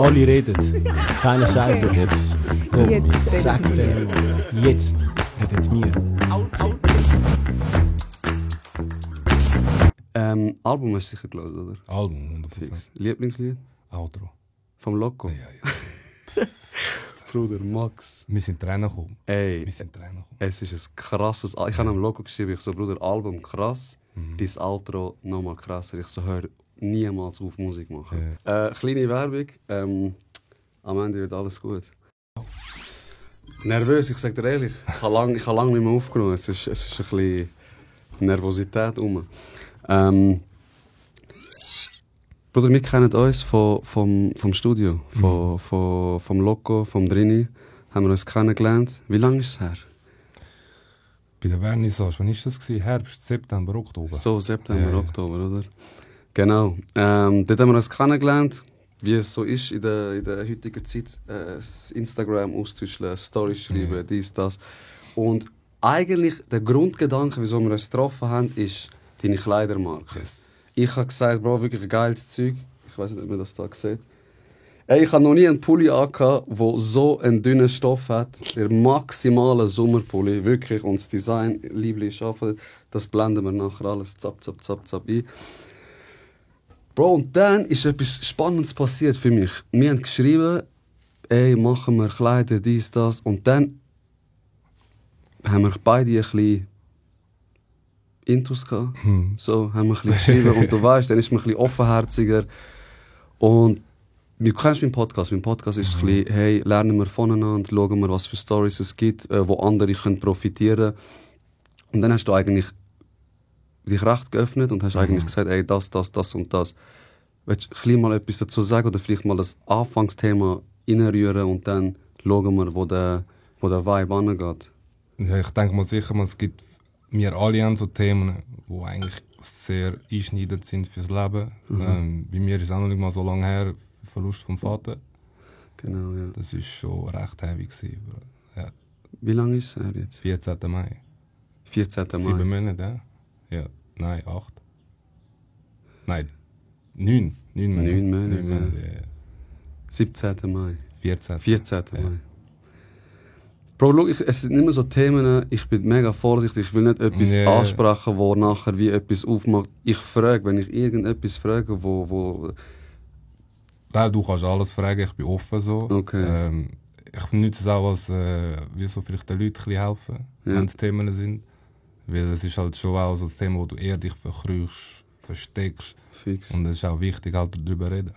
Alle reden, keiner sagt Okay. etwas. Jetzt Sag redet denen mal, jetzt redet wir. Album hast du sicher gelesen, oder? Album, 100%. Fix. Lieblingslied? Outro. Vom Loco? Ja. Bruder Max. Wir sind Tränen gekommen. Ey, Wir sind Tränen gekommen. es ist ein krasses... Ich habe am Loco geschrieben, ich so, Bruder, Album krass, dein Outro nochmal krasser. Ich so, hör niemals auf Musik machen. Kleine Werbung, am Ende wird alles gut. Nervös, ich sag dir ehrlich. Ich habe lang nicht mehr aufgenommen. Es ist ein bisschen Nervosität rum. Bruder, wir kennen uns vom Studio, vom Loco, vom Drini. Haben wir uns kennengelernt. Wie lange ist es her? Bei der Vernissage, wann war das? Herbst, September, Oktober? So, September, Ja. Oktober, oder? Genau. Dort haben wir uns kennengelernt. Wie es so ist in der heutigen Zeit. Das Instagram austauschen, Storys schreiben, dies, das. Und eigentlich der Grundgedanke, wieso wir uns getroffen haben, ist deine Kleidermarke. Yes. Ich habe gesagt, Bro, wirklich ein geiles Zeug. Ich weiß nicht, ob man das da sieht. Ey, ich habe noch nie einen Pulli angehabt, der so einen dünnen Stoff hat. Der maximale Sommerpulli, wirklich. Und das Design, lieblich arbeiten, das blenden wir nachher alles zap, zap, zap, zap ein. Bro, und dann ist etwas Spannendes passiert für mich. Wir haben geschrieben, ey, machen wir Kleider, dies, das. Und dann haben wir beide ein bisschen Intus gehabt. So, haben wir ein bisschen geschrieben. Und du weißt, dann ist man ein bisschen offenherziger. Und du kennst meinen Podcast. Mein Podcast ist ein bisschen, hey, lernen wir voneinander, schauen wir, was für Stories es gibt, wo andere können profitieren können. Und dann hast du eigentlich dich recht geöffnet und hast eigentlich gesagt, ey, das und das. Willst du ein bisschen mal etwas dazu sagen oder vielleicht mal das Anfangsthema reinrühren und dann schauen wir, wo der Vibe angeht? Ja, ich denke mal sicher, es gibt, wir alle haben so Themen, die eigentlich sehr einschneidend sind fürs Leben. Bei mir ist es auch noch nicht mal so lange her, Verlust vom Vater. Genau, ja. Das war schon recht heavy gewesen. Ja, Wie lange ist es jetzt? 14. Mai. 14. 7 Mai. Monate, ja? Ja, nein, 8. Nein, 9. 9 Monate. 9 Monate, 9 Monate, ja. 17. Mai. 14. 14. Mai. Bro, schau, es sind nicht mehr so Themen, ich bin mega vorsichtig, ich will nicht etwas ansprechen, wo nachher wie etwas aufmacht. Ich frage, wenn ich irgendetwas frage, wo Ja, du kannst alles fragen, ich bin offen so. Okay. Ich nutze es auch als, wie so vielleicht den Leuten ein bisschen helfen, wenn es Themen sind. Weil es ist halt schon auch so ein Thema, wo du eher dich verkrüchst, versteckst. fix. Und es ist auch wichtig, halt darüber reden.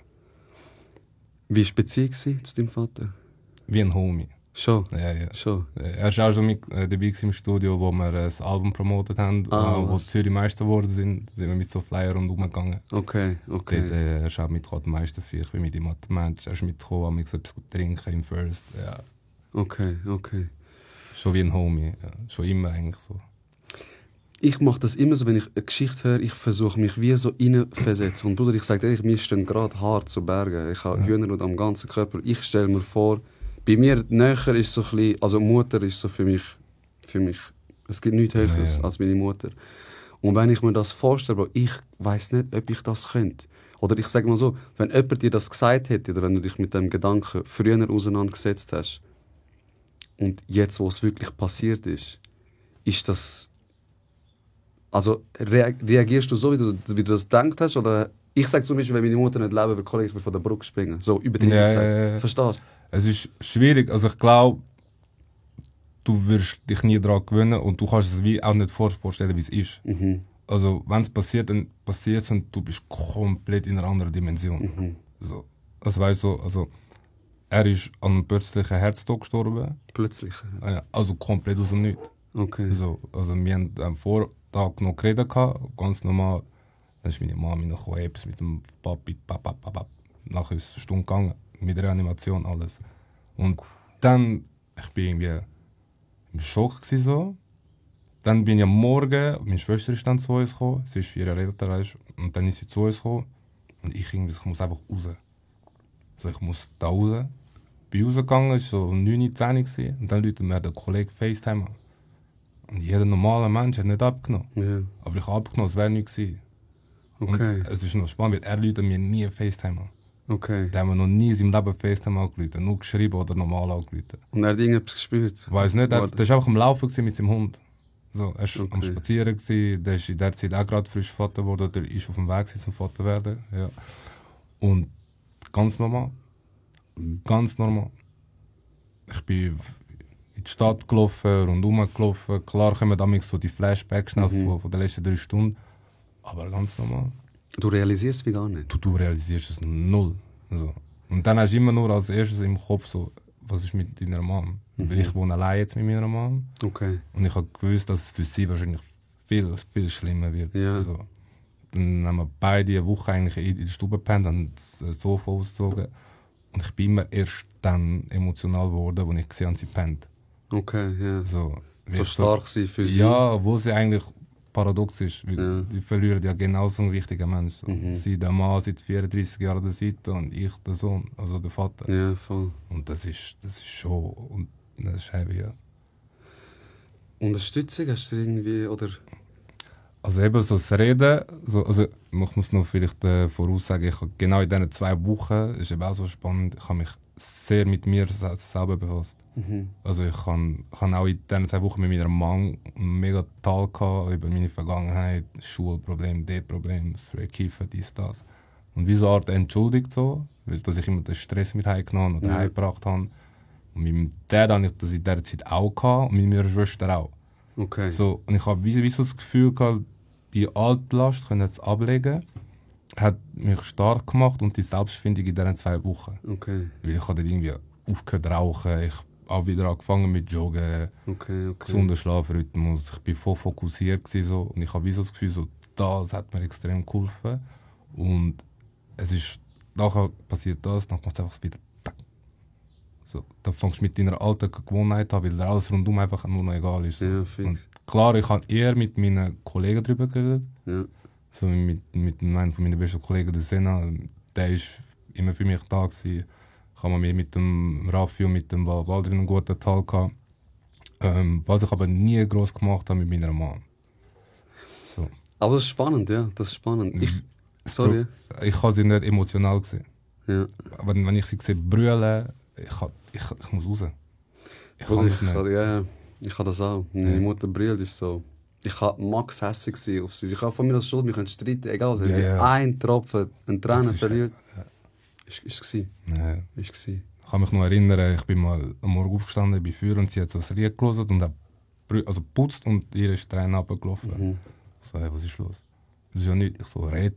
Wie war die Beziehung zu deinem Vater? Wie ein Homie. Schon? Ja. Schon? Er war auch schon mit dabei gewesen im Studio, wo wir das Album promotet haben, wo Zürich Meister geworden sind. Da sind wir mit so Flyer rumgegangen. Okay. Dort, er ist auch mitgekommen, am meisten für. Ich bin mit ihm Mensch. Er ist mitgekommen, haben etwas trinken im First. Ja. Okay. Schon wie ein Homie. Ja. Schon immer eigentlich so. Ich mache das immer so, wenn ich eine Geschichte höre, ich versuche mich wie so reinversetzen. Und Bruder, ich sage dir ehrlich, mir stehen gerade Haare zu Bergen. Ich habe Hühnerhaut am ganzen Körper. Ich stelle mir vor, bei mir näher ist so ein bisschen, also Mutter ist so für mich, es gibt nichts Höheres als meine Mutter. Und wenn ich mir das vorstelle, Bro, ich weiss nicht, ob ich das könnte. Oder ich sage mal so, wenn jemand dir das gesagt hätte, oder wenn du dich mit dem Gedanken früher auseinandergesetzt hast, und jetzt, wo es wirklich passiert ist das... Also reagierst du so, wie du das gedacht hast? Oder ich sage zum Beispiel, wenn meine Mutter nicht leben würde, kann ich von der Brücke springen. So übertrieben gesagt. Ja. Verstehst du? Es ist schwierig. Also ich glaube, du wirst dich nie daran gewöhnen und du kannst es wie auch nicht vorstellen, wie es ist. Also wenn es passiert, dann passiert es und du bist komplett in einer anderen Dimension. So. Also weißt du, also er ist an einem plötzlichen Herztod gestorben. Plötzlich. Also komplett aus dem Nichts. Okay. So, also wir haben am Vortag noch geredet, ganz normal. Dann ist meine Mama noch etwas mit dem Papi, nachher ist es eine Stunde gegangen, mit Reanimation, alles. Und dann, ich bin irgendwie im Schock gewesen, so. Dann bin ich am Morgen, meine Schwester ist dann zu uns gekommen, sie ist 4 Jahre älter, weißt, und dann ist sie zu uns gekommen. Und ich muss einfach raus. So, ich muss da raus. Bin rausgegangen, es war so 9, 10 gewesen, und dann läutet mir der Kollege FaceTime an. Und jeder normale Mensch hat nicht abgenommen. Ja. Aber ich habe abgenommen, es wäre nichts gewesen. Okay. Und es ist noch spannend, weil er läutet mir nie FaceTime an. Okay. Der hat mir noch nie in seinem Leben FaceTime angerufen, nur geschrieben oder normal angerufen. Und er hat irgendetwas gespürt? Ich weiss nicht, der war einfach am Laufen mit seinem Hund. So, er war Okay. am Spazieren, der ist in der Zeit auch gerade frisch Vater geworden, oder ist auf dem Weg zum Vater werden. Ja. Und ganz normal. Ganz normal. Ich bin in die Stadt gelaufen, rundherum gelaufen. Klar kommen damals so die Flashbacks schnell von den letzten 3 Stunden. Aber ganz normal. Du realisierst es wie gar nicht? Du realisierst es null. So. Und dann hast du immer nur als erstes im Kopf so, was ist mit deiner Mom? Weil ich wohne allein jetzt mit meiner Mom. Okay. Und ich habe gewusst, dass es für sie wahrscheinlich viel, viel schlimmer wird. Ja. So. Dann haben wir beide eine Woche eigentlich in der Stube gepennt und das Sofa ausgezogen. Und ich bin immer erst dann emotional geworden, als ich gesehen habe, sie pennt. Okay, ja. So Stark sein für sie. Ja, wo sie eigentlich paradox ist. Weil Ja. die verlieren ja genauso einen wichtigen Mensch. So. Sie, der Mann, seit 34 Jahren an der Seite und ich, der Sohn, also der Vater. Ja, voll. Und das ist schon... Und das ist heavy, ja. Unterstützung hast du irgendwie, oder? Also eben so das Reden, also ich muss noch vielleicht voraussagen, ich habe genau in diesen 2 Wochen, ist eben auch so spannend, ich habe mich sehr mit mir selber befasst. Also ich kann auch in diesen 2 Wochen mit meiner Mom einen mega Tal gehabt über meine Vergangenheit, Schulprobleme, D-Probleme, das Kiffen, dies, das. Und wie so eine Art entschuldigt so, weil dass ich immer den Stress mit heimgenommen oder heimgebracht habe. Und mit meinem Dad habe ich das in dieser Zeit auch gehabt und mit meiner Schwester auch. Okay. So, und ich habe wie so das Gefühl gehabt, die Altlast können jetzt ablegen, hat mich stark gemacht und die Selbstfindung in diesen 2 Wochen. Okay. Weil ich habe dann irgendwie aufgehört rauchen, ich habe wieder angefangen mit Joggen, Okay. gesunder Schlafrhythmus, ich war voll fokussiert gewesen, so, und ich habe wie so das Gefühl, so, das hat mir extrem geholfen. Und es ist, nachher passiert das, dann macht es einfach wieder tack. So, dann fängst du mit deiner alten Gewohnheit an, weil dir alles rundum einfach nur noch egal ist. So. Ja, fix. Und klar, ich habe eher mit meinen Kollegen darüber geredet. Ja. So mit einem von meinen besten Kollegen, der Sena, der ist immer für mich da gewesen. Ich habe mehr mit dem Raffi und mit dem Waldrin einen guten Tag gehabt. Was ich aber nie gross gemacht habe mit meiner Mom. So. Aber das ist spannend, ja. Das ist spannend. Sorry. Ich habe sie nicht emotional gesehen. Ja. Aber wenn ich sie sehe brüllen, ich muss raus. Ich kann das nicht. Ich habe das auch. Meine Mutter brüllt ist so. Ich war max hässig auf sie. Ich habe von mir aus Schuld, wir können streiten, egal. Wenn sie ein Tropfen, ein Tränen verliert, ist es. Ja. Ich kann mich noch erinnern, ich bin mal am Morgen aufgestanden, ich bin für und sie hat so ein Lied gelesen und hat putzt und ihr ist Tränen runtergelaufen. Ich so, hey, was ist los? Das ist ja nicht. Ich so, red.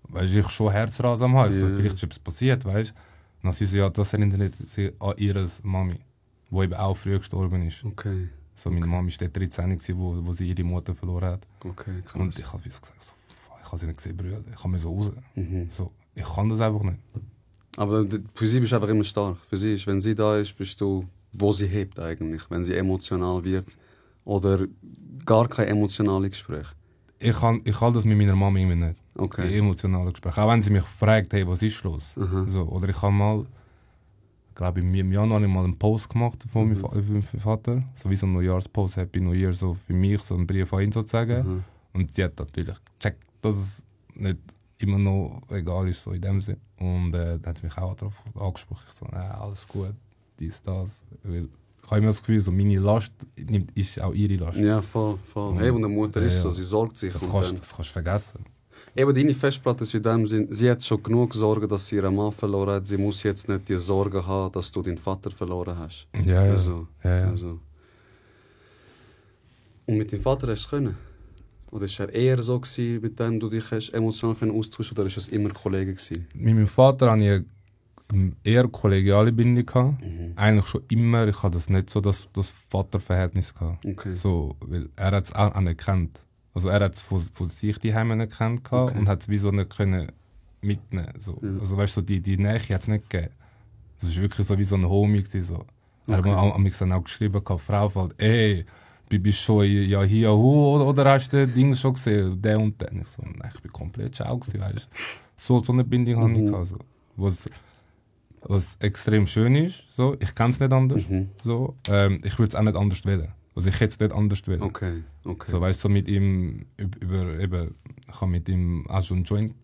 Weißt du, ich schon Herzrasen am Hals. So, vielleicht ist etwas passiert, weißt du? Dann sie so, ja, das erinnert sie an ihre Mami, die eben auch früh gestorben ist. Okay. So, meine Mami war 13, wo sie ihre Mutter verloren hat. Okay, krass. Und ich habe gesagt, so, ich habe sie nicht gesehen brüllen. Ich kann mir so raus. So, ich kann das einfach nicht. Aber für sie bist du einfach immer stark. Für sie ist, wenn sie da ist, bist du, wo sie hebt eigentlich. Wenn sie emotional wird. Oder gar kein emotionales Gespräch. Ich kann das mit meiner Mama immer nicht. Okay. Die emotionalen Gespräche. Auch wenn sie mich fragt, hey, was ist los? So, oder ich habe mal, glaube ich, im Januar mal einen Post gemacht von meinem Vater. So wie so ein Neujahrspost, Happy New Year, so für mich, so einen Brief an ihn sozusagen. Und sie hat natürlich gecheckt, dass es nicht immer noch egal ist, so in dem Sinn. Und dann hat sie mich auch darauf angesprochen. Ich so, alles gut, dies, das. Weil ich habe immer das Gefühl, so meine Last ist auch ihre Last. Ja, voll. Eben, eine Mutter ist so, sie sorgt sich. Das kannst du vergessen. Eben, deine Festplatte ist in dem Sinn, sie hat schon genug Sorgen, dass sie ihren Mann verloren hat. Sie muss jetzt nicht die Sorge haben, dass du deinen Vater verloren hast. Ja. Also. Und Und mit deinem Vater hast du es können? Oder war er eher so gewesen, mit dem du dich hast emotional austauschen, oder war es immer Kollege gewesen? Mit meinem Vater hatte ich eine eher kollegiale Bindung gehabt. Eigentlich schon immer. Ich hatte das nicht so das Vaterverhältnis gehabt. Okay. So, weil er hat es auch anerkannt. Also er hat es von sich die Heime anerkannt gehabt und hat es wie so nicht können mitnehmen. So. Ja. Also weißt du, die Nähe hat es nicht gegeben. Das war wirklich so wie so ein Homie gewesen, so. Er hat mir dann auch geschrieben, Frau Feld, ey, bist schon ja hier oder hast du das Ding schon gesehen, der und der. Ich so, nein, ich bin komplett schau gewesen, weißt du. So eine Bindung habe ich gehabt, so. Was extrem schön ist, so. Ich kann es nicht anders, so. Ich würde es auch nicht anders wählen. Also ich hätte es nicht anders wählen. Okay. So, weißt du, so mit ihm ich habe mit ihm auch schon einen Joint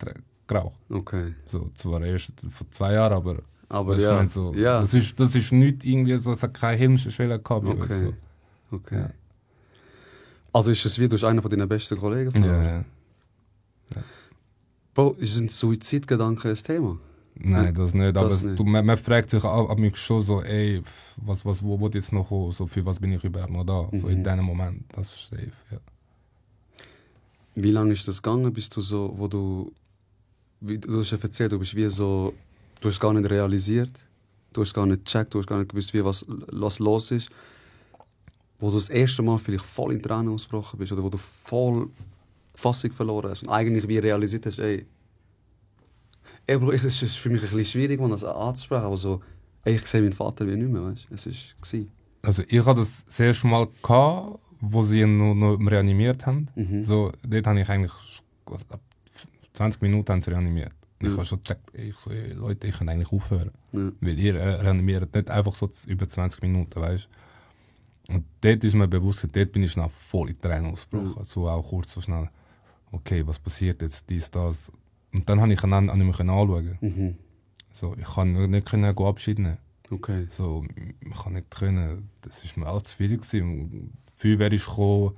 geraucht. Okay. So, zwar erst vor 2 Jahren, aber Aber weißt du, ich ja. mein, so, Ja. das ist nicht irgendwie so, es hat keine Hemmschwelle gehabt. Okay. So. Okay. Ja. Also ist es wie, du bist einer von deinen besten Kollegen verloren? Ja. Bro, sind Suizidgedanken ein Thema? Nein, das nicht. Aber Das nicht. man fragt sich ab mich schon so, ey, wo wird jetzt noch kommen? So, für was bin ich überhaupt noch da? So in diesem Moment. Das ist safe, ja. Wie lange ist das gegangen, bis du so, wo du hast ja erzählt, du bist wie so, du hast gar nicht realisiert, du hast gar nicht gecheckt, du hast gar nicht gewusst, wie was los ist. Wo du das erste Mal vielleicht voll in Tränen ausgebrochen bist oder wo du voll Fassung verloren hast und eigentlich wie realisiert hast, ey, Bro, es ist für mich ein bisschen schwierig, das anzusprechen, aber so, ey, ich sehe meinen Vater wie nicht mehr, weißt du, es war. Also ich hatte das erste Mal gehabt, wo sie ihn noch reanimiert haben. So, dort habe ich eigentlich, ab 20 Minuten haben sie reanimiert. Ich habe schon gecheckt, ey, Leute, ich kann eigentlich aufhören. Ja. Weil ihr reanimiert nicht einfach so über 20 Minuten, weißt du. Und dort ist mir bewusst, dort bin ich schnell voll in Tränen ausgebrochen. So auch kurz so schnell, okay, was passiert jetzt, dies, das. Und dann habe ich ihn mich anschauen. So, ich kann nicht Abschied nehmen. Okay. So, ich kann nicht können. Das war mir alles zu viel gewesen. Die Feuerwehr ist gekommen,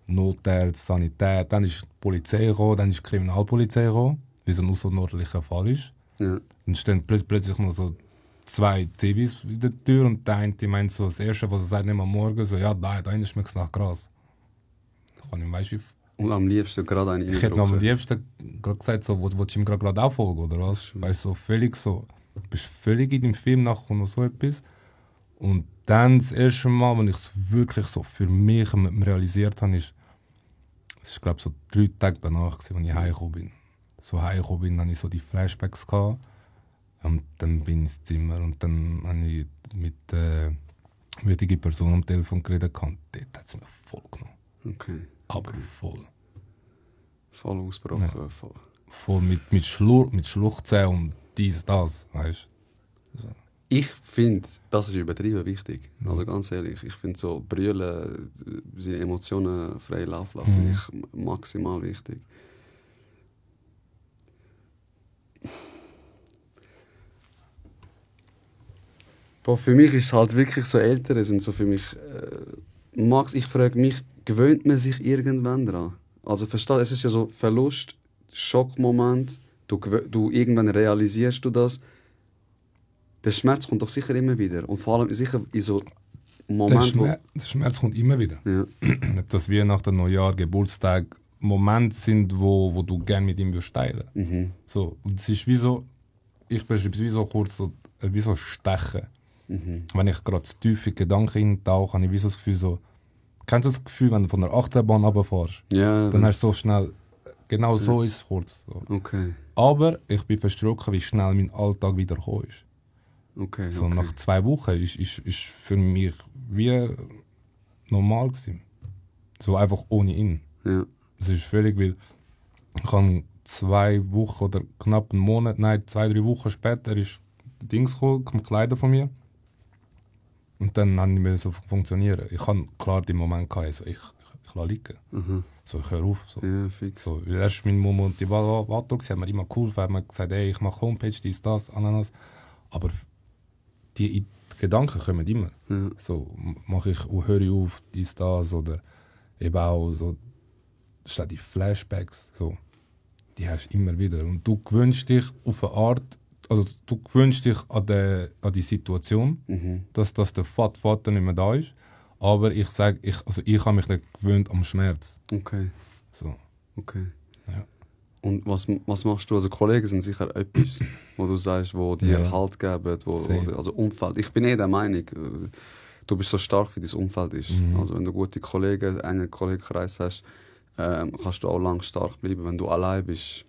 Notärzte, Sanität, dann ist die Polizei gekommen, dann ist die Kriminalpolizei gekommen, wie es ein außerordentlicher Fall ist. Ja. Dann stehen plötzlich noch so 2 TVs in der Tür und der eine meint so das Erste, was er sagt, nicht am Morgen, so, ja, da schmeckt es nach Gras. Ich kann nicht, weißt du, Und am liebsten gerade eine ich hätte am liebsten gerade gesagt, so, willst du ihm gerade auffolgen, oder was? Weißt du, so völlig so, du bist völlig in dem Film nachher und so etwas. Und dann das erste Mal, wenn ich es wirklich so für mich realisiert habe, ist glaube so 3 Tage danach, als ich heimgekommen bin. So heimgekommen bin, hatte ich so die Flashbacks gehabt. Und dann bin ich ins Zimmer und dann habe ich mit der wichtigen Person am Telefon geredet und dort hat sie mich voll genommen. Okay. Aber voll. Voll ausgebrochen. Ja. Voll. Voll mit Schluchzen und dies, das, weißt du? So. Ich finde, das ist übertrieben wichtig. Also ganz ehrlich, ich finde so brüllen, seine Emotionen frei laufen lassen, finde ich maximal wichtig. Boah, für mich ist es halt wirklich so, Ältere sind so für mich, Max, ich frage mich, gewöhnt man sich irgendwann daran? Also verstehe, es ist ja so Verlust, Schockmoment, du irgendwann realisierst du das. Der Schmerz kommt doch sicher immer wieder. Und vor allem sicher in so Momenten, Der Schmerz kommt immer wieder. Ja. Ob das Weihnachten, Neujahr, Geburtstag Momente sind, wo du gerne mit ihm teilen willst. So, und es ist wie so, ich beschreibe es wie so kurz, so, wie so Stechen. Wenn ich gerade zu tief in Gedanken eintauche, habe ich wie so das Gefühl, so, kennst du das Gefühl, wenn du von der Achterbahn runterfährst? Ja, Dann hast du so schnell, genau so ist es kurz. So. Okay, Aber ich bin verstanden, wie schnell mein Alltag wieder gekommen ist. okay, So, okay. nach 2 Wochen ist für mich wie normal gewesen. So einfach ohne ihn. Ja, Es ist völlig, weil ich habe 2 Wochen oder knapp einen Monat, nein, 2-3 Wochen später ist der Dings gekommen, kommt Kleider von mir. Und dann habe ich mir so funktionieren. Ich habe klar den Moment gehabt, so, ich lasse liegen. So, ich höre auf. So. ja, fix. So, weil erst mein Motivator hat mir immer cool, weil man gesagt, ey, ich mache Homepage, dies, das, Ananas. Aber die Gedanken kommen immer. Ja. So, mache ich, höre ich auf, dies, das, oder eben auch so, statt die Flashbacks, so, die hast du immer wieder. Und du gewöhnst dich auf eine Art, also du gewöhnst dich an die Situation, dass der Vater nicht mehr da ist. Aber ich sage, ich habe mich nicht gewöhnt am Schmerz. Okay, So, okay. ja. Und was machst du? Also Kollegen sind sicher etwas, wo du sagst, wo dir Ja. Halt geben, Safe. also Umfeld. Ich bin der Meinung, du bist so stark, wie dein Umfeld ist. Also wenn du gute Kollegen, einen Kollegenkreis hast, kannst du auch lang stark bleiben. Wenn du allein bist,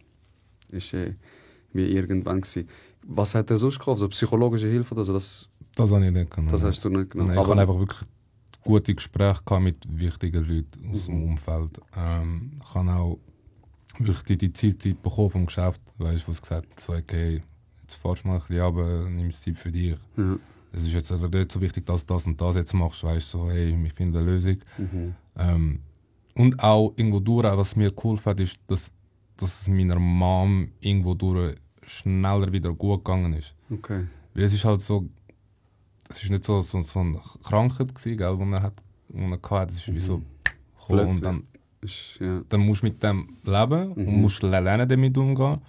ist wie irgendwann gewesen. Was hat er sonst geholfen? Also psychologische Hilfe oder so? Das Das habe ich nicht genommen. hast du nicht genommen. Nein, ich habe einfach wirklich gute Gespräche gehabt mit wichtigen Leuten aus dem Umfeld. Ich habe auch wirklich die Zeit bekommen vom Geschäft, weißt du, was gesagt so, okay, jetzt fahrst du mal ein bisschen runter, nimmst Zeit für dich. Ja. Es ist jetzt also nicht so wichtig, dass du das und das jetzt machst, weißt du, so, hey, wir finden eine Lösung. Und auch irgendwo durch, was mir cool fand, ist, dass dass es meiner Mom irgendwo durch schneller wieder gut gegangen ist. Okay. Weil es ist halt so, es ist nicht so eine Krankheit gewesen, gell, die er hatte. Es ist wie so gekommen und dann, dann musst du mit dem leben und musst lernen, damit umgehen.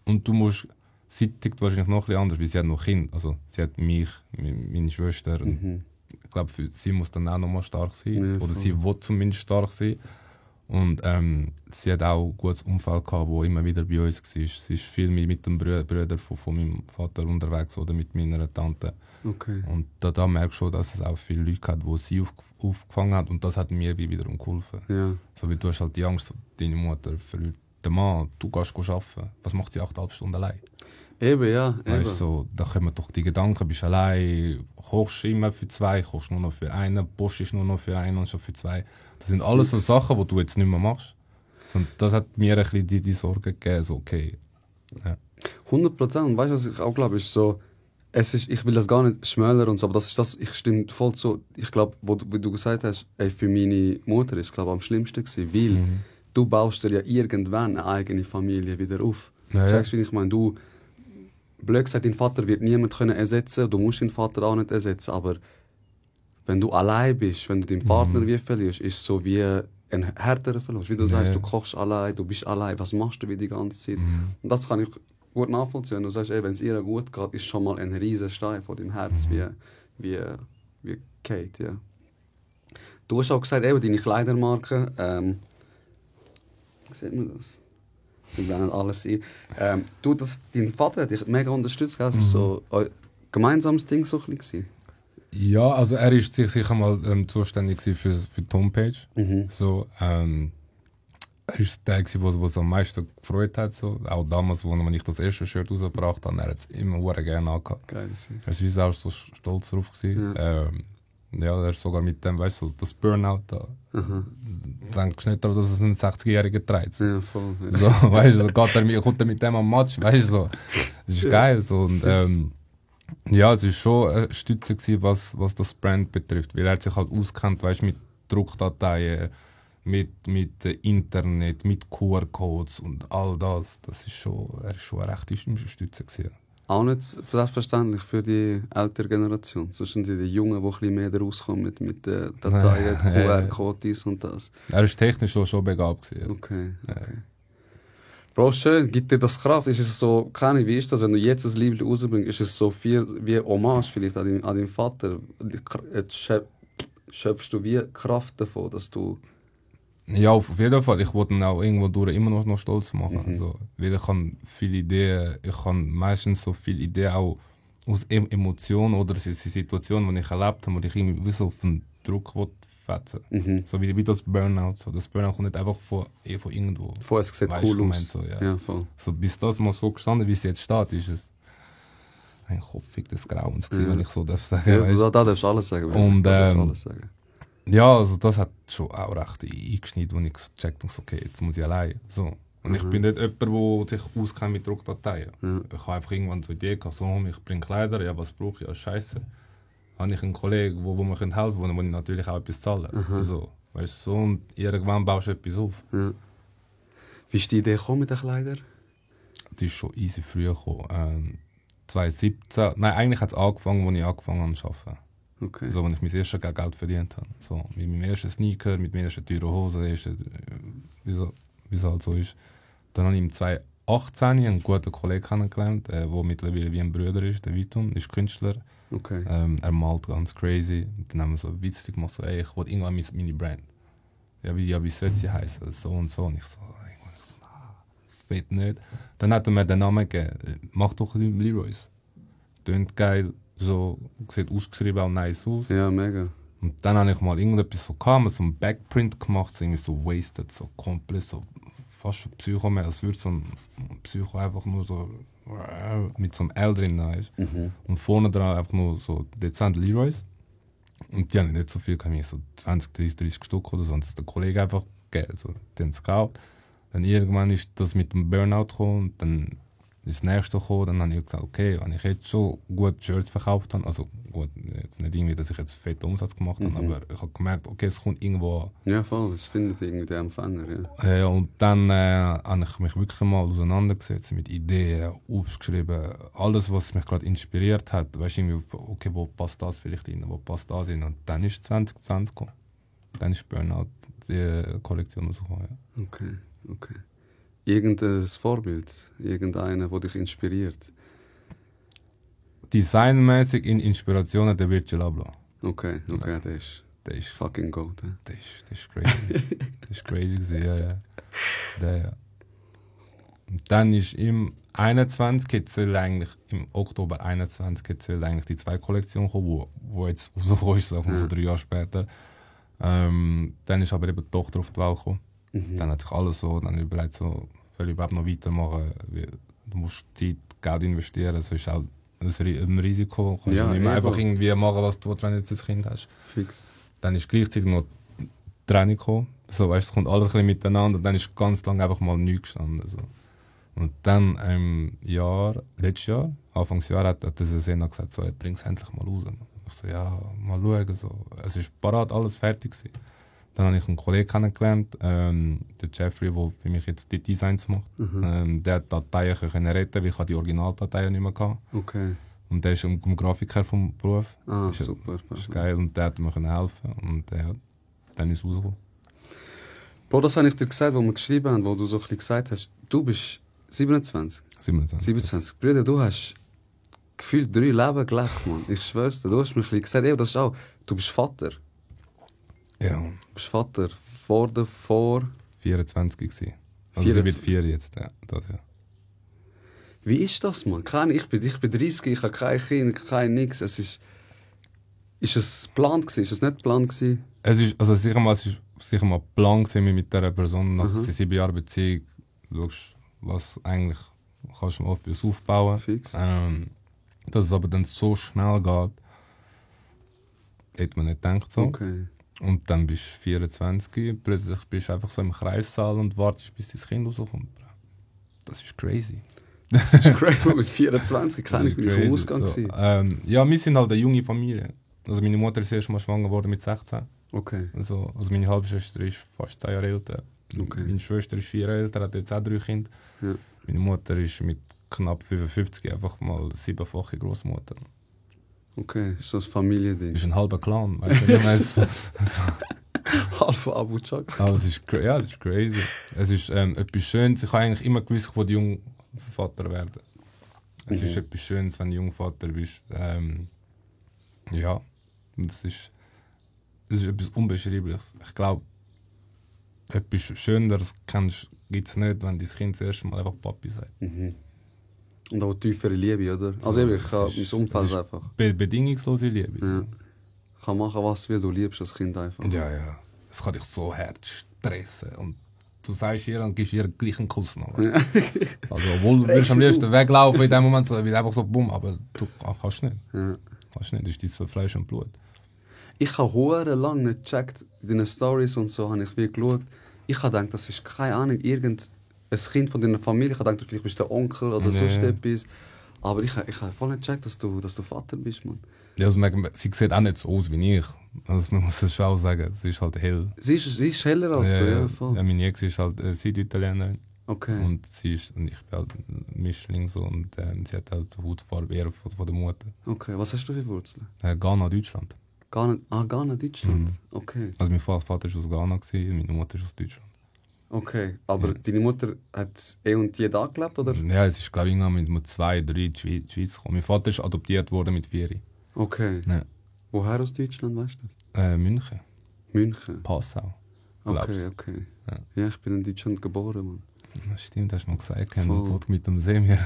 Und du musst seitig wahrscheinlich noch ein bisschen anders, weil sie hat noch Kinder. Also sie hat mich, meine Schwester. Und ich glaube, für sie muss dann auch noch mal stark sein. Ja, oder sie will zumindest stark sein. Und sie hat auch ein gutes Umfeld gehabt, wo immer wieder bei uns war. Sie ist viel mit dem Bruder von meinem Vater unterwegs oder mit meiner Tante. Okay. Und da merkst du schon, dass es auch viele Leute hat, die sie aufgefangen haben. Und das hat mir wie wiederum geholfen. Ja. So wie du hast halt die Angst, deine Mutter verliert den Mann, du gehst arbeiten. Was macht sie 8,5 Stunden allein? Eben, ja. Weißt, so, da kommen doch die Gedanken, bist allein, kochst immer für 2, kochst nur noch für einen, postest nur noch für einen und schon für 2. Das sind alles so Sachen, die du jetzt nicht mehr machst. Und das hat mir ein bisschen die Sorge gegeben, so okay. Ja. 100%. Weißt du, was ich auch glaube, ist so, ich will das gar nicht schmälern und so, aber das ist das, ich stimme voll so, ich glaube, wie du gesagt hast, für meine Mutter ist es, glaube ich, am schlimmsten gewesen, weil du baust dir ja irgendwann eine eigene Familie wieder auf. Ja, Checkst du, wie ich meine, du, blöd gesagt, dein Vater wird niemand können ersetzen, du musst deinen Vater auch nicht ersetzen, aber wenn du allein bist, wenn du deinen Partner wie verlierst, ist es so wie ein härterer Verlust. Wie du sagst, du kochst allein, du bist allein, was machst du wie die ganze Zeit? Und das kann ich gut nachvollziehen. Du sagst, wenn es ihr gut geht, ist schon mal ein riesen Stein von deinem Herz wie Kate. Ja. Du hast auch gesagt, deine Kleidermarke, wie sieht man das? Wir blenden alles ein. Dein Vater hat dich mega unterstützt, gell? Das war so ein gemeinsames Ding so ein bisschen. Ja, also er ist sicher mal zuständig für die Homepage. So, er ist der, der es am meisten gefreut hat. So. Auch damals, als ich das erste Shirt rausgebracht habe, er hat es immer gerne angehabt. Geil. Er war auch so stolz drauf. Ja, er ist sogar mit dem, weißt du, das Burnout da. Denkst du nicht daran, dass es ein 60-Jähriger trägt. So. Ja, voll. Ja. So, weißt du, kommt er mit dem am Match, weißt du, so. Das ist geil. So. Und, ja, es war schon eine Stütze gewesen, was das Brand betrifft. Weil er hat sich halt auskennt, weißt du, mit Druckdateien, mit Internet, mit QR-Codes und all das. Er ist schon eine rechte Stütze gewesen. Auch nicht selbstverständlich für die ältere Generation. Sonst sind die Jungen, die ein bisschen mehr rauskommen mit den Dateien, QR-Codes und das. Er war technisch schon begabt gewesen. Okay. Bro, schön. Gibt dir das Kraft? Ist es so, wie ist das, wenn du jetzt ein Lied rausbringst, ist es so viel wie Hommage vielleicht an deinen Vater? Schöpfst du wie Kraft davon, dass du... Ja, auf jeden Fall. Ich wollte ihn auch irgendwo durch immer noch stolz machen. Also, weil ich habe viele Ideen, ich habe meistens so viele Ideen auch aus Emotionen oder Situationen, die ich erlebt habe, wo ich irgendwie so auf den Druck fetzen. So wie das Burnout. So. Das Burnout kommt nicht einfach von irgendwo. Voll, es sieht cool aus. So, ja. Ja, voll. So, bis das mal so gestanden, wie es jetzt steht, ist es ein Kopfig des Grauens gewesen, wenn ich so darf sagen. Ja, da darfst du alles sagen. Und, alles sagen. Ja, also das hat schon auch recht eingeschnitten, wo ich so gecheckt habe, okay, jetzt muss ich allein. So. Und ich bin nicht jemand, der sich auskennt mit Druckdateien. Ich habe einfach irgendwann so die Idee gehabt, so, ich bringe Kleider, ja, was brauche ich? Ja, scheiße. Habe ich einen Kollegen, wo mir helfen kann, wo ich natürlich auch etwas zahle. Also, weißt du, so, und irgendwann baust du etwas auf. Ja. Wie ist die Idee gekommen mit den Kleidern? Die ist schon easy früh gekommen. 2017, nein, eigentlich hat es angefangen, als ich angefangen habe zu arbeiten. Okay. So, als ich mein erstes Geld verdient habe. So, mit meinem ersten Sneaker, mit meiner ersten teuren Hose, wie es halt so ist. Dann habe ich im 2018 einen guten Kollegen kennengelernt, der mittlerweile wie ein Bruder ist, der Vitum, ist Künstler. Okay. Er malt ganz crazy. Dann haben wir so witzig gemacht, so, ey, ich will irgendwann meine Brand. Ja, wie soll sie heißen? So und so. Und ich so, fett nicht. Dann hat er mir den Namen gegeben, mach doch Leroy's. Tönt geil. So, sieht ausgeschrieben auch nice aus. Ja, mega. Und dann habe ich mal irgendetwas so ein Backprint gemacht, so irgendwie so wasted, so komplett, so fast schon Psycho mehr, als würde so ein Psycho einfach nur so mit so einem L drin ist. Und vorne dran einfach nur so dezent Leroy's. Und die haben nicht so viel, so 20, 30 Stück oder so. Und das ist der Kollege einfach gegeben, so, die haben es gekauft. Dann irgendwann ist das mit dem Burnout gekommen und dann das nächste gekommen, dann habe ich gesagt, okay, wenn ich jetzt schon gut Shirts verkauft habe, also gut, jetzt nicht irgendwie, dass ich jetzt fetten Umsatz gemacht habe, aber ich habe gemerkt, okay, es kommt irgendwo an. Ja, voll, es findet irgendwie den Empfänger, ja. Ja, und dann habe ich mich wirklich mal auseinandergesetzt mit Ideen, aufgeschrieben, alles, was mich gerade inspiriert hat, weißt du, irgendwie, okay, wo passt das vielleicht rein, wo passt das rein, und dann ist 2020 gekommen. Dann ist Burnout die Kollektion rausgekommen, ja. Okay. Irgendein Vorbild, irgendeiner, der dich inspiriert. Designmäßig in Inspirationen der Virgil Abloh. Okay, der ist fucking gold. Ja. Das ist crazy. Das ist crazy gewesen, ja. Ja. Und dann ist im 21 soll eigentlich, im Oktober 21 soll eigentlich die 2 Kollektion kommen, wo jetzt rausgekommen ist, sagen wir so 3 Jahre später. Dann ist aber eben die Tochter auf die Welt gekommen. Dann hat sich alles so, dann überlegt so, soll ich überhaupt noch weitermachen? Du musst Zeit, Geld investieren, es ist halt ein Risiko. Du kannst nicht mehr einfach irgendwie machen, was du willst, wenn du jetzt ein Kind hast. Fix. Dann ist gleichzeitig noch die Training gekommen. So, weißt, es kommt alles ein bisschen miteinander und dann ist ganz lange einfach mal nichts gestanden. So. Und dann letztes Jahr, Anfangsjahr, hat der Sena gesagt, so, bring es endlich mal raus. Ich so, ja, mal schauen. So. Es ist parat, alles fertig gewesen. Dann habe ich einen Kollegen kennengelernt, der Jeffrey, der für mich jetzt die Designs macht. Der hat Dateien können retten, weil ich die Originaldateien nicht mehr hatte. Okay. Und der ist ein Grafiker vom Beruf. Super. Das ist geil und der hat mir helfen. Und dann ist es rausgekommen. Bro, das habe ich dir gesagt, wo wir geschrieben haben, wo du so ein bisschen gesagt hast, du bist 27. 27. Brüder, du hast gefühlt 3 Leben gelebt, Mann. Ich schwör's dir, du hast mir ein bisschen gesagt, das ist auch, du bist Vater. Ja. Du bist Vater vor 24 gewesen. Also sie wird 4 jetzt, ja. Das, ja. Wie ist das, Mann? Ich bin 30, ich habe kein Kind, kein nix. Ist es geplant gewesen? Ist es nicht geplant gewesen? Es ist sicher mal Plan gewesen mit dieser Person. Nach 7 Jahren Beziehung schaust, was eigentlich kannst du etwas aufbauen. Fix. Dass es aber dann so schnell geht, hätte man nicht gedacht so. Okay. Und dann bist du 24, plötzlich bist du einfach so im Kreissaal und wartest, bis dein Kind rauskommt. Das ist crazy. Das ist crazy, mit 24 kann ich im Ausgang so, ja, wir sind halt eine junge Familie. Also meine Mutter ist erst mal schwanger geworden mit 16. Okay. Also meine Halbschwester ist fast 10 Jahre älter. Okay. Meine Schwester ist 4 Jahre älter, hat jetzt auch 3 Kinder. Ja. Meine Mutter ist mit knapp 55 einfach mal 7-fache Großmutter. Okay, ist so ein Familiending. Ist ein halber Clan, weißt du? Halber Abu Chak. Aber es ist crazy. Es ist etwas Schönes. Ich habe eigentlich immer gewusst, ich will Jungvater werden. Es ist etwas Schönes, wenn du Jungvater bist. Ja, es ist etwas Unbeschreibliches. Ich glaube, etwas Schöneres gibt es nicht, wenn dein Kind das erste Mal einfach Papi sagt. Und auch tiefere Liebe, oder? So, also eben, ich kann mein Umfeld einfach. Bedingungslose Liebe. Ja. Ich kann machen, was du liebst, das Kind einfach. Ja. Es kann dich so hart stressen. Und du sagst ihr und gibst ihr gleich einen Kuss noch. Ja. Also, obwohl du würdest am liebsten weglaufen in dem Moment, so wie einfach so bumm, aber du kannst nicht. Ja. Das ist dein Fleisch und Blut. Ich habe hure lang nicht gecheckt, in deinen Stories und so, habe ich wie geschaut. Ich habe gedacht, das ist keine Ahnung, ein Kind von deiner Familie. Ich habe gedacht, vielleicht bist du der Onkel oder sonst etwas. Aber ich habe voll nicht gecheckt, dass du Vater bist, Mann. Ja, also, sie sieht auch nicht so aus wie ich. Also, man muss es schon auch sagen, sie ist halt hell. Sie ist heller als du, ja, voll. Ja, meine Ex ist halt Süditalienerin. Okay. Und ich bin halt ein Mischling so, und sie hat halt die Hautfarbe eher von der Mutter. Okay, was hast du für Wurzeln? Ghana, Deutschland. Ghana, Deutschland? Okay. Also mein Vater war aus Ghana, meine Mutter ist aus Deutschland. Okay, aber deine Mutter hat und je da gelebt, oder? Ja, es ist glaube ich irgendwann mit 2, 3 in die Schweiz gekommen. Mein Vater ist adoptiert worden mit 4. Okay. Ja. Woher aus Deutschland, weißt du das? München. München? Passau. Okay. Ja. Ich bin in Deutschland geboren, Mann. Das stimmt, hast du mal gesagt, Voll. mit dem Semir.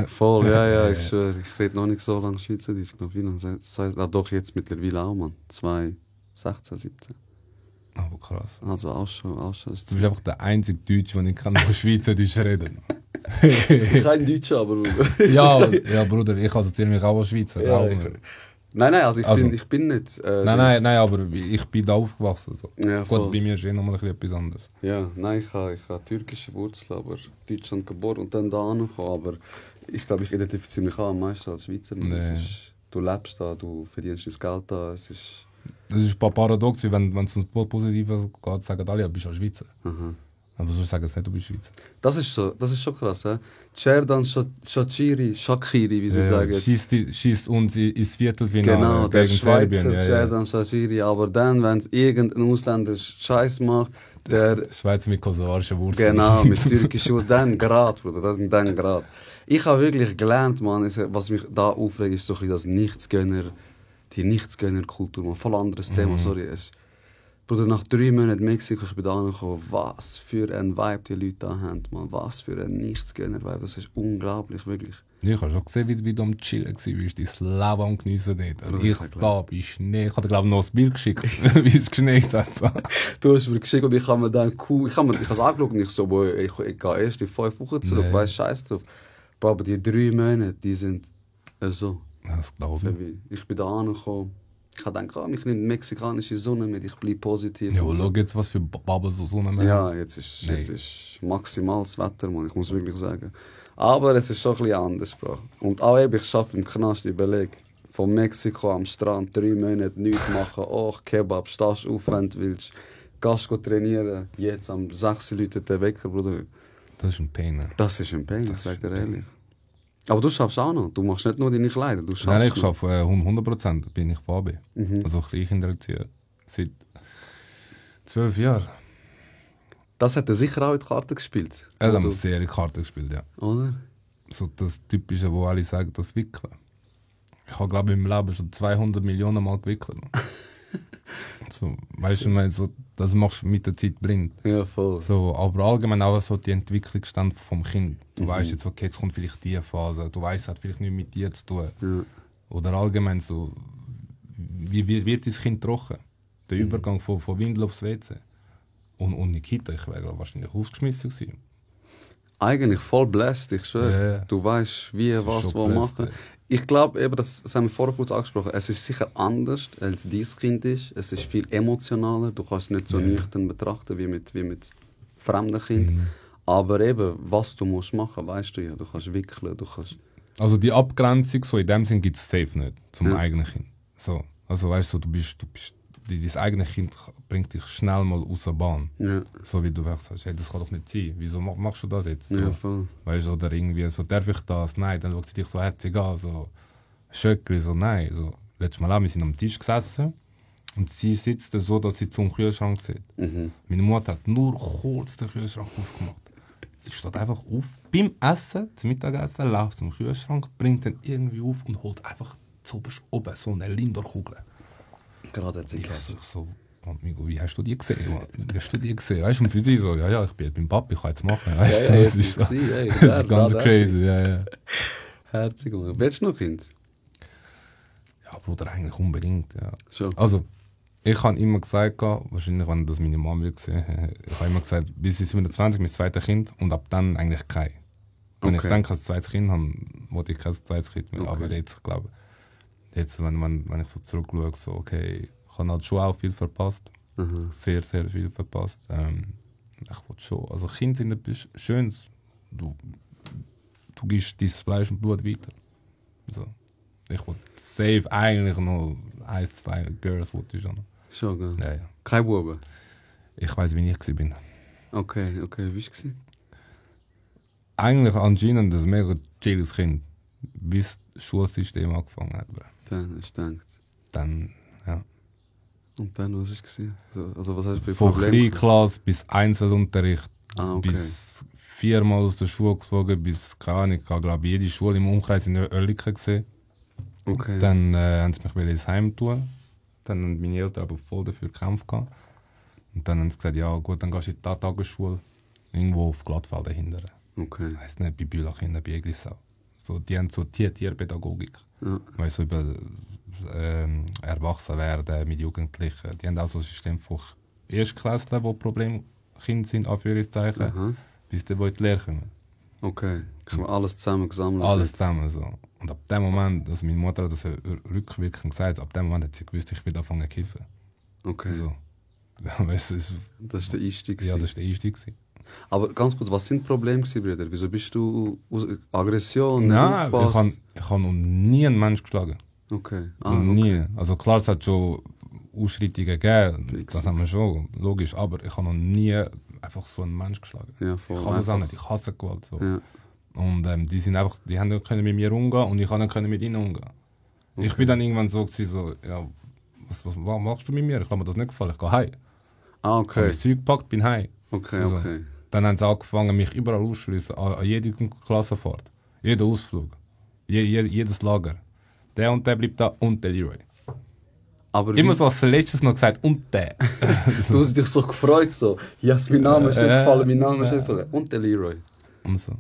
Voll, ja, ich schwöre. Ich rede noch nicht so lange Schweizerdeutsch. Wie lange? Doch, jetzt mittlerweile auch, Mann. 16, 17. Aber krass. Also auch schon. Du bist einfach der einzige Deutsche, den ich kann über Schweizerdeutsch reden kann. Kein Deutscher, aber Bruder. ja, Bruder, ich assoziiere mich auch als Schweizer. Ja, Nein, also ich bin nicht... Nein, aber ich bin da aufgewachsen. So. Ja, voll. Gut, bei mir ist nochmal etwas anderes. Ja, nein, ich habe türkische Wurzeln, aber Deutschland geboren und dann da angekommen. Aber Ich glaube, ich identifiziere mich auch am meisten als Schweizer. Nee. Du lebst da, du verdienst dein Geld da. Es ist... Das ist ein paar paradox, wie wenn es um das Positive geht, sagen alle, ja, du bist ja Schweizer. Aha. Aber so sagen es nicht, du bist Schweizer. Das ist schon krass. Cerdan Shaqiri, wie sie sagen. Schießt uns ins Viertelfinale Genau, der gegen Schweizer Serbien. Cerdan Shaqiri. Aber dann, wenn irgendein Ausländer Scheiß macht, der... Schweizer mit kosovarischen Wurzeln. Genau, mit türkischen Wurzeln. Dann grad, Bruder, dann grad. Ich habe wirklich gelernt, man, was mich da aufregt, ist so ein bisschen die Nichtsgönner-Kultur. Man, voll anderes Thema, sorry. Bruder, nach 3 Monaten Mexiko, ich bin da angekommen, was für ein Vibe die Leute da haben, man. Was für ein Nichtsgönner-Vibe. Das ist unglaublich, wirklich. Ich habe schon gesehen, wie du am Chillen warst, wie du dein Leben am Geniessen dort. Bruder, Ich da bei Schnee. Ich habe dir, glaube ich, noch ein Bild geschickt, wie es geschneit hat. Du hast mir geschickt und ich habe mir dann cool... Ich habe es angeschaut und ich so, boy, ich gehe erst in 5 Wochen zurück, Nee. weißt, scheiß drauf. Aber die 3 Monate, die sind so. Das glaube ich. Ich bin da angekommen. Ich habe gedacht, mich nimmt mexikanische Sonne mit, ich bleibe positiv. Ja, und so. schau jetzt, was für Babel so Sonne mehr Ja, haben. jetzt ist maximales Wetter, man, ich muss wirklich sagen. Aber es ist schon ein bisschen anders, Bro. Und auch eben, ich arbeite im Knast, überleg. Von Mexiko am Strand 3 Monate nichts machen, Kebab, stehst auf, wenn du willst. Gehst trainieren, jetzt am 6 läutet der Wecker, Bruder. Das ist ein Pain. Ne? Das ist ein Pain, ich sag dir ehrlich. Aber du schaffst auch noch, du machst nicht nur deine Kleider, du schaffst Nein, ich noch. arbeite 100%, bin ich VB. Also Kleinkindererzieher. Seit 12 Jahren. Das hat er sicher auch in die Karte gespielt. Er oder? hat sehr in Karte gespielt, ja. Oder? So das Typische, wo alle sagen, das Wickeln. Ich habe, glaube ich, im Leben schon 200 Millionen Mal gewickelt. So, weißt du, ich meine, so, das machst du mit der Zeit blind. Ja, voll. So, aber allgemein auch so die Entwicklungsstand vom Kind. Du weißt jetzt, okay, jetzt kommt vielleicht diese Phase. Du weißt, es hat vielleicht nichts mit dir zu tun. Ja. Oder allgemein so, wie wird dein Kind trocken? Der Übergang von Windel aufs WC. Und in die Kita, ich wäre wahrscheinlich aufgeschmissen gewesen. Eigentlich voll blessed, ich schwöre. Ja, ja. Du weißt, wie, Das ist was, schon wo blessed, machen. ey. Ich glaube, eben, das haben wir vorher kurz angesprochen, es ist sicher anders, als dein Kind ist. Es ist viel emotionaler. Du kannst es nicht so nüchtern betrachten wie mit fremden Kindern. Aber eben, was du musst machen, weißt du ja. Du kannst wickeln, du kannst... Also die Abgrenzung so in dem Sinn gibt es safe nicht zum Ja. eigenen Kind. So, also weißt du, dein eigenes Kind bringt dich schnell mal aus der Bahn. Ja, So wie du sagst, hey, das kann doch nicht sein. Wieso machst du das jetzt? So, ja voll. weißt du, oder irgendwie so, darf ich das? Nein, dann schaut sie dich so herzig an, so Schöckli, so nein. So, letztes Mal auch, wir sind am Tisch gesessen und sie sitzt so, dass sie zum Kühlschrank sieht. Meine Mutter hat nur kurz den Kühlschrank aufgemacht. Sie steht einfach auf, beim Essen, zum Mittagessen, läuft zum Kühlschrank, bringt den irgendwie auf und holt einfach zuoberst oben so eine Lindor-Kugel. Gerade hat sie Ich gegessen. so, Amigo, wie hast du die gesehen? Mann? Wie hast du die gesehen? Weißt du, und für sie so, ja, ich bin beim Papi, ich kann jetzt machen. Weißt du, das ist so. Ja, Ganz crazy, ja. Herzig, Mann. Willst du noch Kind? Ja, Bruder, eigentlich unbedingt, ja. Schon. Also, ich habe immer gesagt, wahrscheinlich, wenn das meine Mama gesehen hat, ich habe immer gesagt, bis ich 27, mein zweites Kind und ab dann eigentlich kein. Wenn Okay. ich denke, als zweites Kind habe, wollte ich kein zweites Kind mehr. Okay. Aber jetzt, ich glaube, wenn ich so zurückschaue, so, okay, ich habe halt schon auch viel verpasst. Sehr, sehr viel verpasst. Ich wollte schon, also Kinder sind etwas Schönes. Du gibst dein Fleisch und Blut weiter. So. Ich wollte safe eigentlich noch 1, 2 Girls wollte ich schon noch. Schon, gell? Ja, ja. Kein Buben? Ich weiss, wie ich war. Okay, wie war es? Eigentlich anscheinend ein mega chilles Kind. Bis das Schulsystem angefangen hat. Bro. Dann hast du gedacht. Dann, ja. Und dann, was war es? Also, was hast du für Von Probleme? Kleinklasse bis Einzelunterricht, Okay. bis 4-mal aus der Schule geflogen, bis, keine Ahnung, ich habe glaube jede Schule im Umkreis in Oerlikon gesehen. Okay. Dann haben sie mich ins Heim tun. Dann haben meine Eltern aber voll dafür gekämpft. Und dann haben sie gesagt, ja gut, dann gehst du in die Tagesschule. Irgendwo auf Glattfeld dahinter. Okay. Ich weiss nicht, bei Bülach hinten, bei Eglisau. So, die haben so Tierpädagogik. Ja. Weißt du, über Erwachsenwerden mit Jugendlichen. Die haben auch so ein System von Erstklässler, die Problemkinder sind, Anführungszeichen, Aha. bis die in die Lehre kommen. Okay. Kann man alles zusammen gesammelt? Alles zusammen so. Und ab dem Moment, also meine Mutter hat das rückwirkend gesagt, ab dem Moment hat sie gewusst, ich will anfangen zu kiffen. Okay. So. Weißt du, Das war der Einstieg. ja, das war der Einstieg. Aber ganz kurz, was sind die Probleme gewesen, Brüder? Wieso bist du aus Aggression, Nein, Aufpass? ich habe noch nie einen Menschen geschlagen. Okay. Noch Okay. nie. Also klar, es hat schon Ausschreitungen gegeben, Fix. das haben wir schon, logisch. Aber ich habe noch nie einfach so einen Menschen geschlagen. Ja, voll. Ich kann das auch einfach. nicht, ich hasse Gewalt. So. Ja. Und die haben nicht können mit mir umgehen und ich habe nicht können mit ihnen umgehen. Ich bin dann irgendwann so gewesen, so, ja, was machst du mit mir? Ich habe mir das nicht gefallen, ich gehe heim. Ich habe Okay. mein Zeug gepackt, bin heim. Okay, Also, okay. Dann haben sie angefangen, mich überall auszuschliessen, an jede Klassenfahrt, jeden Ausflug, jedes Lager. Der und der bleibt da und der Leroy. Aber Immer wie- so als letztes noch gesagt, und der. du hast dich so gefreut, so. Yes, mein Name ist nicht gefallen, mein Name ist nicht gefallen. Und der Leroy. Und so.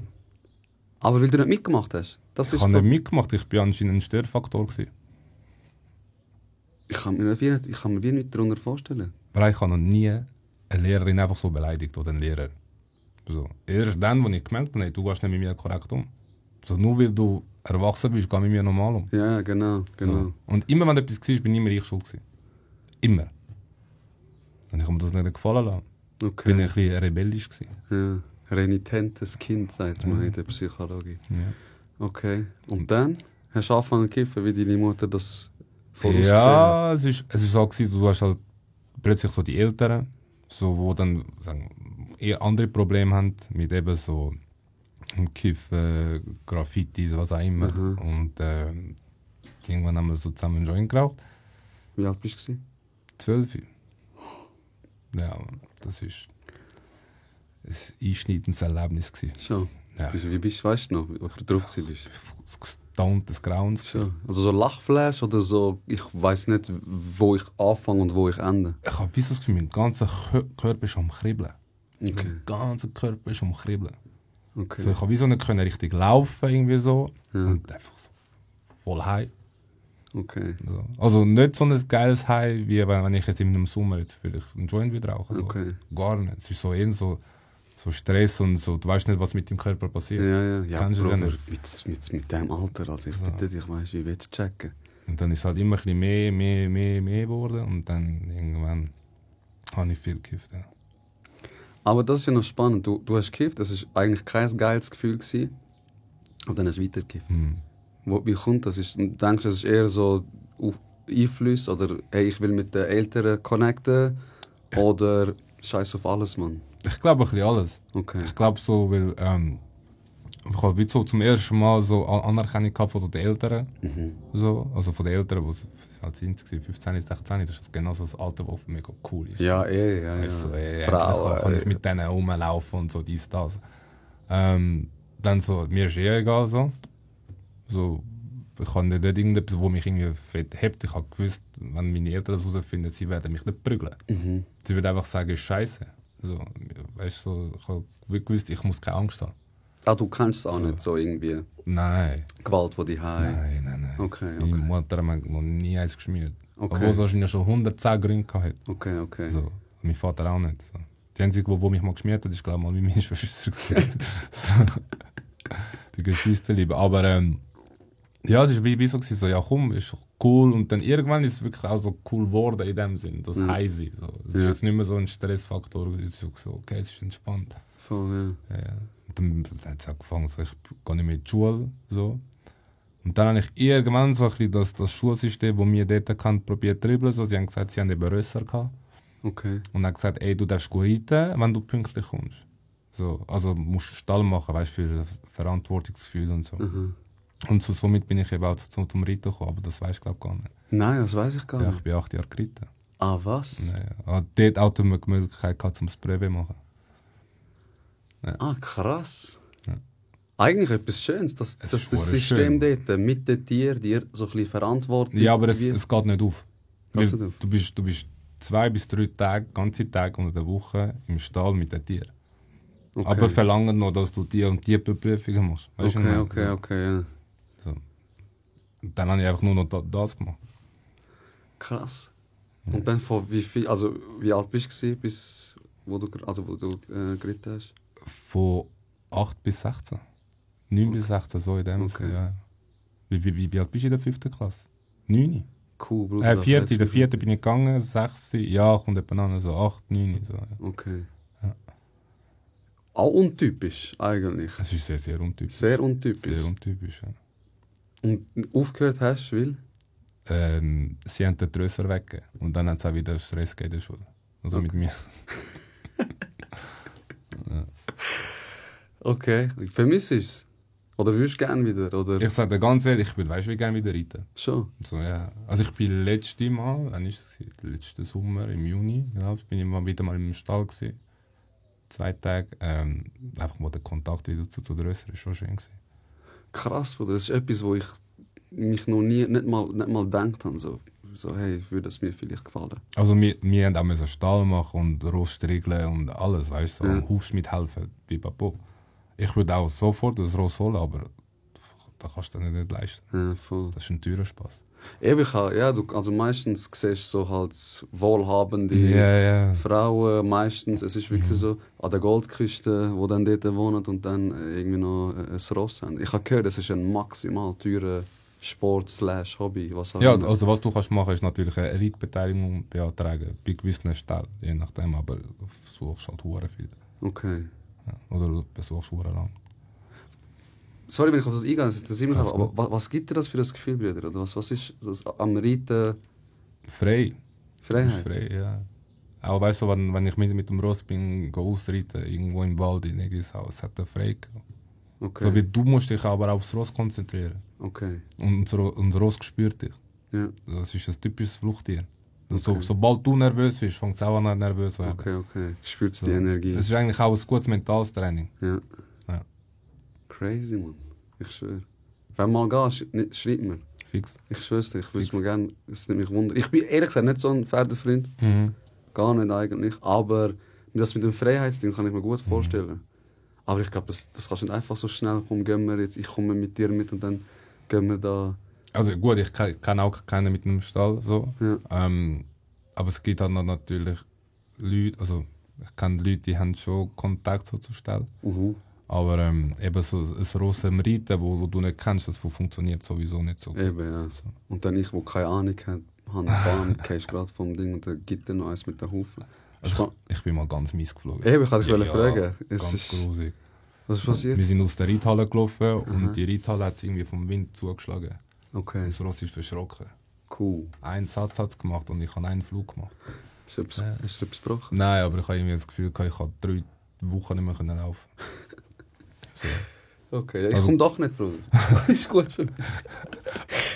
Aber weil du nicht mitgemacht hast. Das Ich ist habe doch- nicht mitgemacht, ich bin anscheinend ein Störfaktor gewesen. Ich kann mir wie nicht darunter vorstellen. Weil ich habe noch nie eine Lehrerin einfach so beleidigt oder einen Lehrer. So. Erst dann, als ich gemerkt habe, hey, du gehst nicht mit mir korrekt um. So, nur weil du erwachsen bist, geh mit mir normal um. Ja, genau. So. Und immer wenn etwas war, bin immer ich schuld gewesen. Immer. Und ich habe mir das nicht gefallen lassen. Okay. Bin ich ein bisschen rebellisch gewesen. Ja. Renitentes Kind, sagt man in der Psychologie. Ja. Okay. Und dann hast du angefangen zu kiffen, wie deine Mutter das vorausgesehen hat? Ja, es ist so gewesen, du hast halt plötzlich so die Eltern, so, wo dann sagen, eher andere Probleme haben mit eben so Kiffen, Graffitis, was auch immer. Mhm. Und irgendwann haben wir so zusammen einen Joint geraucht. Wie alt bist du? 12. Ja, das ist ein einschneidendes Erlebnis gewesen. Schon. Ja. Wie bist du, weißt du noch, wie du drauf warst? Das Gestaunt des Grauens. Schon. Also so Lachflash oder so, ich weiss nicht, wo ich anfange und wo ich ende. Ich habe wie so das Gefühl, mein ganzer Körper ist am Kribbeln. Okay. Mein ganzer Körper ist am Kribbeln. Okay. So, ich habe wie so nicht können richtig laufen, irgendwie so. Ja. Und einfach so voll high. Okay. So. Also nicht so ein geiles High, wie wenn ich jetzt in einem Sommer jetzt vielleicht einen Joint wieder rauche. So. Okay. Gar nicht. Es ist so eher so Stress und so, du weißt nicht, was mit dem Körper passiert. Ja, Kennst du das Bruder, nicht? mit dem Alter, also ich bitte dich, weißt du, wie willst du checken? Und dann ist es halt immer ein bisschen mehr geworden und dann irgendwann habe ich viel gekifft. Ja. Aber das ist ja noch spannend, du hast gekifft, das war eigentlich kein geiles Gefühl gewesen, und dann hast du weiter gekifft. Wie kommt das? Denkst du, das ist eher so auf Einfluss oder hey, ich will mit den Eltern connecten oder scheiß auf alles, Mann? Ich glaube ein bisschen alles. Okay. Ich glaube so, weil ich habe wie so zum ersten Mal so Anerkennung gehabt von den Eltern. So, also von den Eltern, die halt sind, 15, 16, das ist genau so das Alter, das mega cool ist. Ja. Weißt du, so, Frau, kann ich mit denen rumlaufen und so dies, das. Dann so, mir ist egal so. So, ich habe nicht irgendetwas, wo mich irgendwie hebt. Ich habe gewusst, wenn meine Eltern das herausfinden, sie werden mich nicht prügeln. Sie würden einfach sagen, ist scheiße. So, weißt du, so, ich habe gewusst, ich muss keine Angst haben. Ah, du kennst es auch nicht so irgendwie. Nein. Gewalt von dir heim. Nein. Okay. Meine Mutter hat mir noch nie eins geschmiert. Okay. Obwohl es wahrscheinlich schon 110 Gründe hatte. Okay. So, mein Vater auch nicht. So. Die einzige, wo mich mal geschmiert hat, ist glaube ich mal meine Schwester. So. Die Geschwisterliebe. Aber ja, es war wie so, so, ja komm, ist cool. Und dann irgendwann ist es wirklich auch so cool geworden in dem Sinn, das High sein. So. Es ist jetzt nicht mehr so ein Stressfaktor. Es ist so, okay, es ist entspannt. Voll, Ja. Und dann hat es angefangen, so, ich gehe nicht mehr in die Schule. So. Und dann habe ich irgendwann so ein bisschen das Schulsystem, das wir dort probiert zu dribbeln. So. Sie haben gesagt, sie haben eben Rösser gehabt. Okay. Und haben gesagt, ey, du darfst reiten, wenn du pünktlich kommst. So, also musst du Stall machen, weißt, für Verantwortungsgefühl und so. Und somit bin ich eben auch zum Reiten gekommen, aber das weisst du glaube gar nicht. Nein, das weiß ich gar Ja, nicht. ich bin 8 Jahre geritten. Ah, was? Ja. Aber dort auch die Möglichkeit gehabt, zum Brevet zu machen. Ah, krass. Ja. Eigentlich etwas Schönes, dass Es das ist verdammt System schön. dort mit den Tieren dir so ein bisschen Verantwortung. Ja, aber es wie- geht nicht auf. Geht's Weil nicht auf? Du bist 2 bis 3 Tage, ganze Tage unter der Woche im Stall mit den Tieren. Okay. Aber verlangen noch, dass du die und die Prüfungen machst. Weißt du, was ich meine? Okay, ja. So. Und dann habe ich einfach nur noch das gemacht. Krass. Und dann von wie alt bist du gewesen, bis wo du geritten hast? Von 8 bis 16. 9 bis 16, so in dem. Okay. So, ja. Wie alt bist du in der 5. Klasse? 9? Cool, Bruder. 4. In der 4. bin ich gegangen, 6. Ja, kommt etwa an, so 8, 9. So, ja. Okay. Ja. Auch untypisch, eigentlich. Es ist sehr, sehr untypisch. Sehr untypisch. Sehr untypisch, ja. Und aufgehört hast du, weil? Sie haben den Trösser weggegeben. Und dann hat es auch wieder Stress gegeben in der Schule. Also mit mir. Okay, vermisst es? Oder würdest du gerne wieder? Oder? Ich sage dir ganz ehrlich, ich würde wie gerne wieder reiten. Schon? So, ja. Also ich bin letztes Mal, wann ist es? Letzten Sommer, im Juni, genau, bin ich wieder mal im Stall gewesen. 2 Tage. Einfach mal der Kontakt wieder zu der Rösser ist schon schön gewesen. Krass, Bruder. Das ist etwas, wo ich mich noch nie, nicht mal gedacht habe. So, hey, würde es mir vielleicht gefallen. Also wir haben auch einen Stall machen und Rost regeln und alles, weißt du, so, am Huf mithelfen, pipapo. Ich würde auch sofort das Ross holen, aber das kannst du dir nicht leisten. Ja, voll. Das ist ein teurer Spaß. Eben, also meistens siehst du so halt wohlhabende Frauen, meistens, es ist wirklich so, an der Goldküste, die dann dort wohnen und dann irgendwie noch ein Ross haben. Ich habe gehört, es ist ein maximal teurer Sport/Hobby. Ja, also was du kannst machen, ist natürlich eine Elite-Beteiligung beantragen, bei gewissen Stellen, je nachdem, aber du suchst halt hure viel. Okay. Ja, oder du besuchst hure lang. Sorry, wenn ich auf das eingehe, das ist immer aber was gibt dir das für das Gefühl, Brüder? Oder was ist das am Reiten? Frei. Freiheit? Frei, ja. Auch weißt du, wenn ich mit dem Ross bin, ausreiten, irgendwo im Wald, in Eglisau, es hat er frei gehabt. Okay. So wie du musst dich aber aufs Ross konzentrieren. Okay. Und das Ross spürt dich. Ja. Das ist ein typisches Fluchttier. Okay. Sobald du nervös bist, fängt es auch an nervös zu werden. Okay. Spürst so. Die Energie. Das ist eigentlich auch ein gutes mentales Training. Ja. Crazy, Mann. Ich schwöre. Wenn du mal gehst, schreib mir. Fix. Ich schwör's dir, ich würde es mir gerne, es nimmt mich wunder. Ich bin ehrlich gesagt nicht so ein Pferdefreund. Gar nicht eigentlich. Aber das mit dem Freiheitsding kann ich mir gut vorstellen. Aber ich glaube, das kannst du nicht einfach so schnell, komm, gehen wir jetzt, ich komme mit dir mit und dann gehen wir da. Also gut, ich kenne auch keinen mit einem Stall, so. Ja. Aber es gibt halt natürlich Leute, also ich kenne Leute, die haben schon Kontakt so zu Stall. Aber eben so ein Ross im Reiten, wo du nicht kennst, das funktioniert sowieso nicht so gut. Eben, ja. So. Und dann ich, wo keine Ahnung habe, bam, gehst gerade vom Ding und dann gibt er noch eins mit den Hufen. Also ich bin mal ganz mies geflogen. Eben, ich wollte dich fragen. Ganz grusig. Was ist passiert? Wir sind aus der Reithalle gelaufen und die Reithalle hat es irgendwie vom Wind zugeschlagen. Okay. Das Ross ist verschrocken. Cool. Einen Satz hat es gemacht und ich habe einen Flug gemacht. Ist dir etwas gebrochen? Nein, aber ich habe irgendwie das Gefühl, ich konnte 3 Wochen nicht mehr laufen. So. Okay, ich komme doch nicht, Bruder. Ist gut für mich.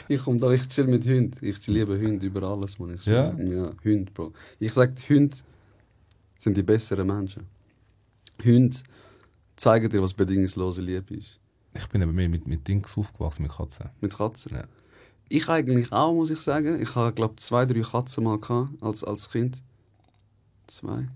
Ich komme doch, ich chill mit Hunden. Ich liebe Hunde über alles, Mann. Ja? Ja, Hunde, Bro. Ich sage, Hunde sind die besseren Menschen. Hunde zeigen dir, was bedingungslose Liebe ist. Ich bin eben mehr mit Dings aufgewachsen, mit Katzen. Mit Katzen? Ja. Ich eigentlich auch, muss ich sagen. Ich habe, glaube ich, 2, 3 Katzen mal gehabt, als Kind. 2.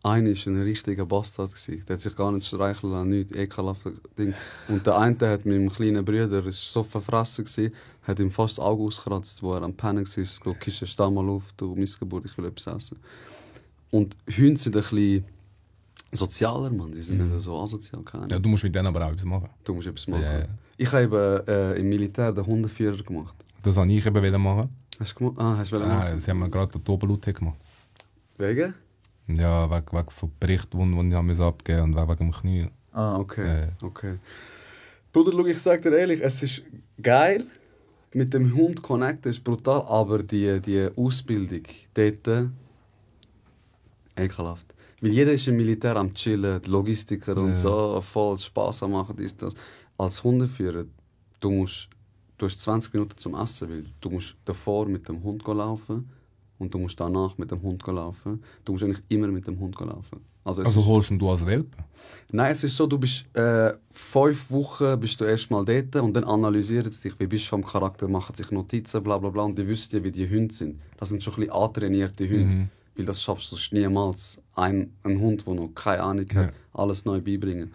Einer war ein richtiger Bastard. Der hat sich gar nicht streicheln lassen, nichts, ekelhaftes Ding. Und der eine hat mit dem kleinen Bruder, ist so verfressen gewesen, hat ihm fast das Auge ausgekratzt, wo er am Pennen war. Ich glaube, steh mal auf, du Missgeburt, ich will etwas essen. Und Hunde sind ein bisschen sozialer, Mann. Die sind nicht so asozial. Ja, du musst mit denen aber auch etwas machen. Du musst etwas machen. Ja. Ich habe im Militär den Hundeführer gemacht. Das wollte ich eben machen. Hast du gemacht? Hast du machen? Sie haben mir gerade den Oberlaut gemacht. Wegen? Ja, wegen so Berichten, die ich abgeben musste und wegen dem Knie. Okay. Okay. Bruder, schau, ich sag dir ehrlich, es ist geil, mit dem Hund connecten, ist brutal, aber die Ausbildung dort, ekelhaft. Weil jeder ist im Militär am Chillen, die Logistiker und so, voll Spass am machen, dies, das. Als Hundeführer, du hast 20 Minuten zum Essen, weil du musst davor mit dem Hund laufen und du musst danach mit dem Hund laufen. Du musst eigentlich immer mit dem Hund laufen. Also holst du als Welpe? Nein, es ist so, du bist 5 Wochen bist du erst mal dort und dann analysieren sie dich, wie bist du vom Charakter, machen sich Notizen, bla bla bla, und die wissen ja, wie die Hunde sind. Das sind schon ein bisschen antrainierte Hunde, weil das schaffst du niemals, ein Hund, der noch keine Ahnung hat, alles neu beibringen.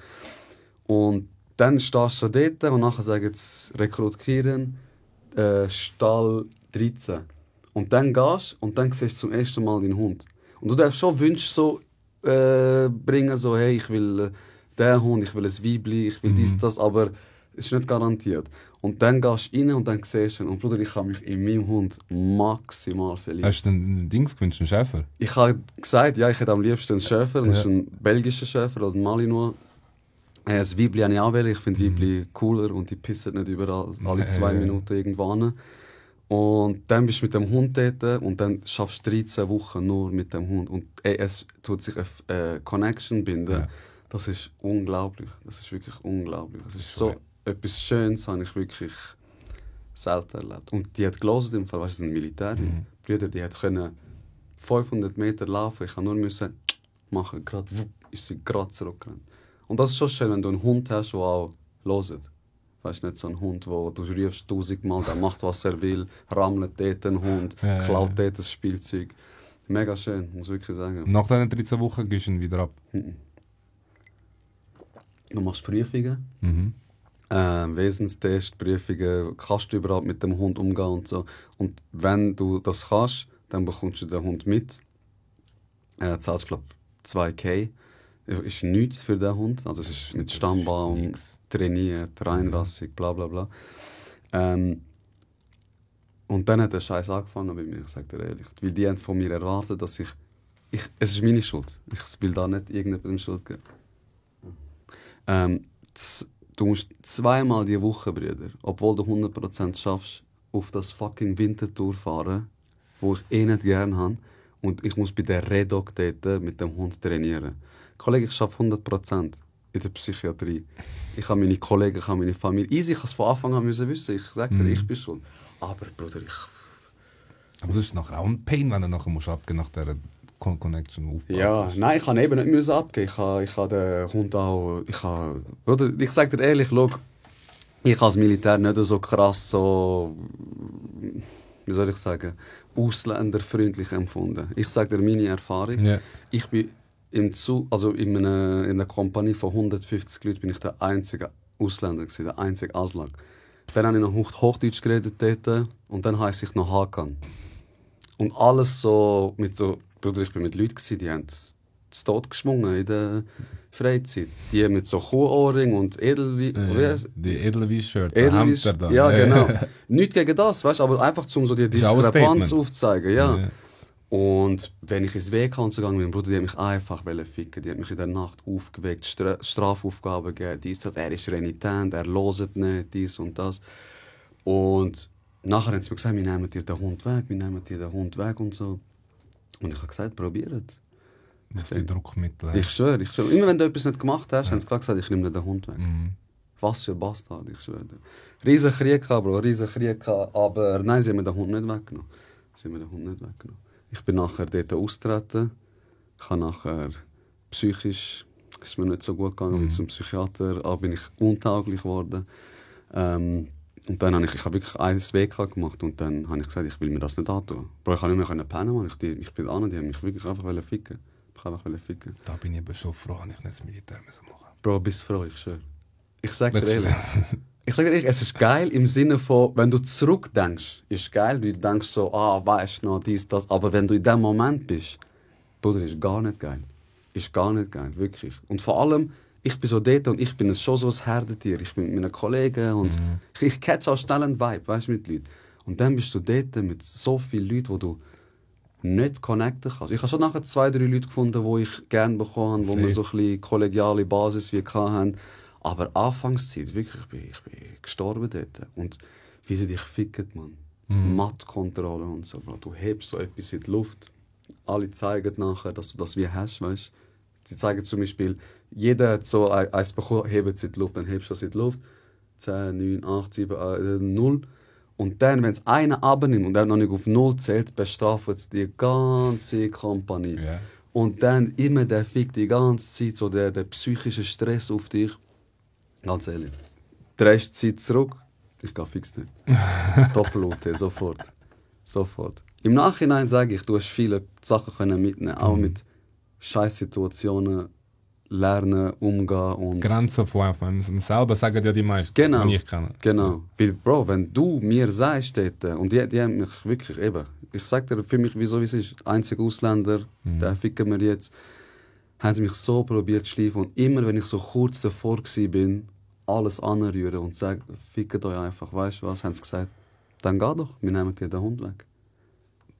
Und dann stehst du dort und nachher sagen sie, rekrutieren, Stall 13. Und dann gehst du und dann siehst du zum ersten Mal deinen Hund. Und du darfst schon Wünsche so bringen, so, hey, ich will den Hund, ich will ein Weibli, ich will dies, das, aber ist nicht garantiert. Und dann gehst du rein und dann siehst du ihn. Und Bruder, ich habe mich in meinem Hund maximal verliebt. Hast du ein Dings gewünscht, einen Schäfer? Ich habe gesagt, ja, ich hätte am liebsten einen Schäfer. Das ist ein belgischer Schäfer oder ein Malinois. Das Weibli habe ich auch wählen. Ich finde Weibli cooler und die pissen nicht überall alle 2 Minuten irgendwo hin. Und dann bist du mit dem Hund dort und dann schaffst du 13 Wochen nur mit dem Hund. Und es tut sich eine Connection binden. Ja. Das ist unglaublich. Das ist wirklich unglaublich. Das ist so etwas Schönes, habe ich wirklich selten erlebt. Und die hat gelesen im Fall, weißt du, das sind Militärin. Brüder, die hat können 500 Meter laufen. Ich musste nur müssen machen. Gerade ist sie gerade zurückgerannt. Und das ist schon schön, wenn du einen Hund hast, der auch hört. Weißt du, nicht so ein Hund, wo du rufst 1000-mal, der macht, was er will, rammelt dort einen Hund, klaut dort das Spielzeug. Mega schön, muss ich wirklich sagen. Nach diesen 13 Wochen gehst du ihn wieder ab? Du machst Prüfungen, Wesenstest, Prüfungen, kannst du überhaupt mit dem Hund umgehen und so. Und wenn du das kannst, dann bekommst du den Hund mit. Zahlst, glaube ich, 2.000. Ist nichts für den Hund. Also es ist mit Stammbaum, trainiert, reinrassig, bla bla bla. Und dann hat der Scheiß angefangen bei mir, ich sage dir ehrlich. Weil die haben von mir erwartet, dass ich es ist meine Schuld. Ich will da nicht irgendjemandem Schuld geben. Du musst 2-mal die Woche, Brüder, obwohl du 100% schaffst, auf das fucking Wintertour fahren, wo ich nicht gerne habe. Und ich muss bei der Redok dort mit dem Hund trainieren. Kollege, ich arbeite 100% in der Psychiatrie. Ich habe meine Kollegen, ich habe meine Familie. Easy, ich habe es von Anfang an wissen. Ich sage dir, ich bin schuld. Aber Bruder, Aber das ist nachher auch ein Pain, wenn du nachher musst abgeben nach dieser Connection aufbauen. Ja, nein, ich kann eben nicht müssen abgeben. Ich habe den Hund auch... Bruder, ich sage dir ehrlich, schau, ich habe das Militär nicht so krass, so... Wie soll ich sagen? Ausländerfreundlich empfunden. Ich sage dir meine Erfahrung. Yeah. Ich bin in einer Kompanie von 150 Leuten bin ich der einzige Ausländer gewesen, der einzige Aslak. Dann habe ich noch Hochdeutsch geredet dort, und dann heisse ich noch Hakan. Und alles so mit so... Bruder, ich bin mit Leuten gewesen, die haben zu Tod geschwungen in der Freizeit. Die mit so Kuhohrring und Die Edelweiss-Shirt, Edelweiss, Hamster da. ja, genau. Nichts gegen das, weißt du, aber einfach um so die Diskrepanz aufzuzeigen, ja. Ja. Und wenn ich ins WK und so gegangen bin, Bruder, die haben mich einfach ficken. Die haben mich in der Nacht aufgeweckt, Strafaufgaben gegeben, dies, das, er ist renitent, er hört nicht, dies und das. Und nachher haben sie mir gesagt, wir nehmen dir den Hund weg und so. Und ich habe gesagt, probiert. Mit viel Druckmittel. Ich schwöre. Immer wenn du etwas nicht gemacht hast, haben sie gesagt, ich nehme dir den Hund weg. Was für ein Bastard, ich schwöre. Riesen Krieg gehabt, Bro, aber nein, sie haben mir den Hund nicht weggenommen. Ich bin nachher dort austreten. Ich habe nachher psychisch, ist mir nicht so gut gegangen, zum Psychiater, aber bin ich untauglich geworden. Und dann habe ich wirklich eines WK gemacht und dann habe ich gesagt, ich will mir das nicht antun. Bro, ich kann nicht mehr pennen, Mann. Ich bin an, die haben mich wirklich einfach ficken. Da bin ich aber schon froh, dass ich nicht das Militär machen musste. Bro, bist froh, ich schwöre. Ich sage dir ehrlich. Es ist geil im Sinne von, wenn du zurückdenkst, ist geil, du denkst so, weißt du noch, dies, das. Aber wenn du in dem Moment bist, Bruder, ist gar nicht geil. Ist gar nicht geil, wirklich. Und vor allem, ich bin so dort und ich bin schon so ein Herdentier. Ich bin mit meinen Kollegen und ich catch auch schnell einen Vibe, weißt du, mit Leuten. Und dann bist du dort mit so vielen Leuten, die du nicht connecten kannst. Ich habe schon nachher 2-3 Leute gefunden, die ich gerne bekommen habe, wo wir so ein bisschen kollegiale Basis wie hatten. Aber Anfangszeit, wirklich, ich bin gestorben dort. Und wie sie dich ficken, man. Mattkontrolle und so. Bro. Du hebst so etwas in die Luft. Alle zeigen nachher, dass du das wie hast, weißt. Sie zeigen zum Beispiel, jeder hat so eins bekommen, hebt es in die Luft, dann hebst du das in die Luft. 10, 9, 8, 7, 0. Und dann, wenn es einer abnimmt und er noch nicht auf 0 zählt, bestraft es die ganze Kompanie. Yeah. Und dann immer der Fick die ganze Zeit, so der psychische Stress auf dich. Ganz ehrlich. Drehst die Zeit zurück, ich gehe fix nicht. Doppel-UT, sofort. Im Nachhinein sage ich, du hast viele Sachen mitnehmen, auch mit Scheißsituationen lernen, umgehen und... Grenzen von einem selber sagen ja die meisten, genau, die ich kenne. Genau. Weil, Bro, wenn du mir sagst dort, und die haben mich wirklich eben, ich sag dir für mich, wieso es ist, einziger Ausländer, der ficken wir jetzt, haben sie mich so probiert zu schleifen und immer, wenn ich so kurz davor war, alles anrühren und sagen, fickt euch einfach, weißt du was, haben sie gesagt, dann geh doch, wir nehmen dir den Hund weg.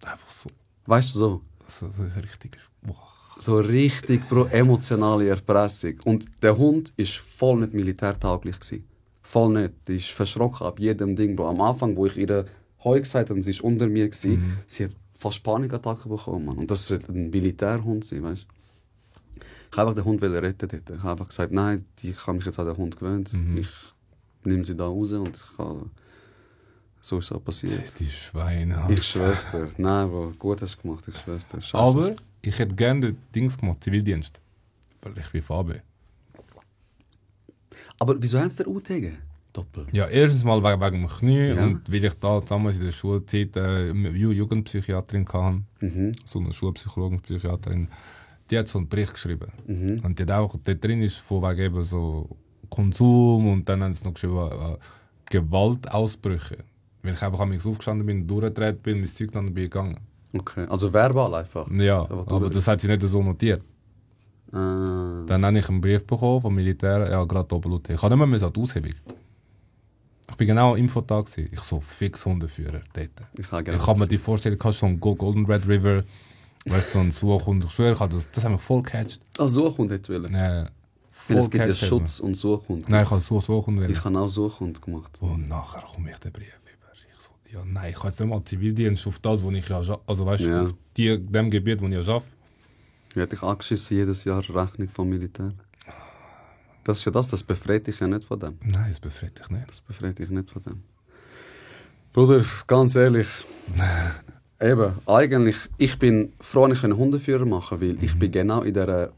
Einfach so. Weißt du, so. So ist richtig. Boah. So richtig, Bro, emotionale Erpressung. Und der Hund war voll nicht militärtauglich gewesen. Voll nicht. Die ist verschrocken ab jedem Ding, Bro. Am Anfang, wo ich ihr Heu gesagt habe und sie ist unter mir gewesen, sie hat fast Panikattacken bekommen, Mann. Und das sollte ein Militärhund sein, weißt du. Ich wollte einfach den Hund retten dort. Ich habe einfach gesagt, nein, ich habe mich jetzt an den Hund gewöhnt. Ich nehme sie da raus und ich kann... So ist es auch passiert. Die Schweine. Ich schwör's dir. Nein, Bro, gut hast du gemacht, ich schwör's dir. Scheiße. Aber ich hätte gerne den Dings gemacht, Zivildienst. Weil ich bin VB. Aber wieso haben sie den UTG? Doppel. Ja, erstens mal wegen dem Knie Ja. und weil ich da damals in der Schulzeit Jugendpsychiaterin hatte, so eine Schulpsychologin, Psychiaterin, die hat so einen Bericht geschrieben. Und die hat auch, dort drin ist von wegen eben so Konsum und dann haben sie noch geschrieben, Gewaltausbrüche. Wenn ich einfach aufgestanden bin, durchgedreht bin, mein Zeug dann bin ich gegangen. Okay, also verbal einfach. Ja, Aber aber das hat sie nicht so notiert. Dann habe ich einen Brief bekommen vom Militär, ja, gerade Doppel-UT. Ich habe nicht mehr an die Aushebung. Ich bin genau am Infotag gewesen. Ich so fix Hundeführer dort. Ich habe mir die Vorstellung gehabt, so ein Golden Red River, weißt du, so ein Suchhund. Ich schwöre, das hat mich voll gecatcht. Suchhund hätte ich wollen. Nee, Weil es gibt ja gecatcht hat Schutz und Suchhund. Nein, ich habe Suchhund wollen. Ich habe auch Suchhund gemacht. Und nachher komme ich den Brief über. Ich so, ja nein, ich habe jetzt nicht mal Zivildienst auf das, wo ich ja also weißt du, auf dem Gebiet, wo ich ja arbeite. Wie hätte ich angeschissen jedes Jahr Rechnung vom Militär? Das ist ja das befreit dich ja nicht von dem. Nein, das befreit dich nicht. Das befreit dich nicht von dem. Bruder, ganz ehrlich, eben, eigentlich, ich bin froh, ich einen Hundeführer machen, weil ich bin genau in dieser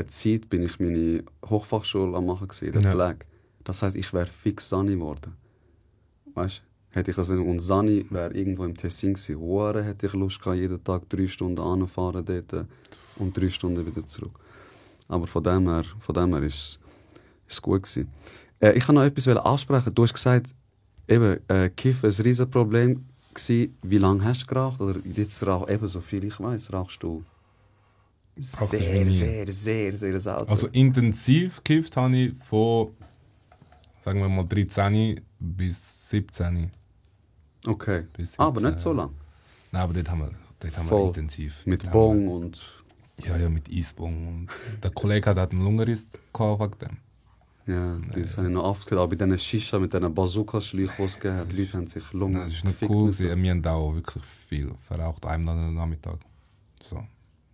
Zeit bin ich meine Hochfachschule am machen gewesen, der Pflege. Das heisst, ich wäre fix Sani geworden. Weißt du? Hätte ich also, und Sani wäre irgendwo im Tessin gewesen. Hure hätte ich Lust gehabt, jeden Tag 3 Stunden anfahren dort und 3 Stunden wieder zurück. Aber von dem her ist es gut gewesen. Ich wollte noch etwas ansprechen. Du hast gesagt, eben, Kiff war ein Riesenproblem gewesen. Wie lange hast du geraucht? Oder jetzt eben so viel ich weiss, rauchst du sehr selten. Also intensiv gekifft habe ich von, sagen wir mal, 13 bis 17. Okay, Bis 17. aber nicht so lang. Nein, aber dort haben wir intensiv. Mit Dort Bong haben und... wir, ja, mit Eisbong. Und der Kollege hat einen Lungenriss gehabt wegen dem. Ja, das habe ich noch oft gehört. Aber bei diesen Shisha mit diesen Bazooka-Schläuchen, die es gegeben hat, die Leute haben sich Lungen Das ist nicht gefickt cool müssen. gewesen. Wir haben auch wirklich viel verraucht, einmal am Nachmittag. So,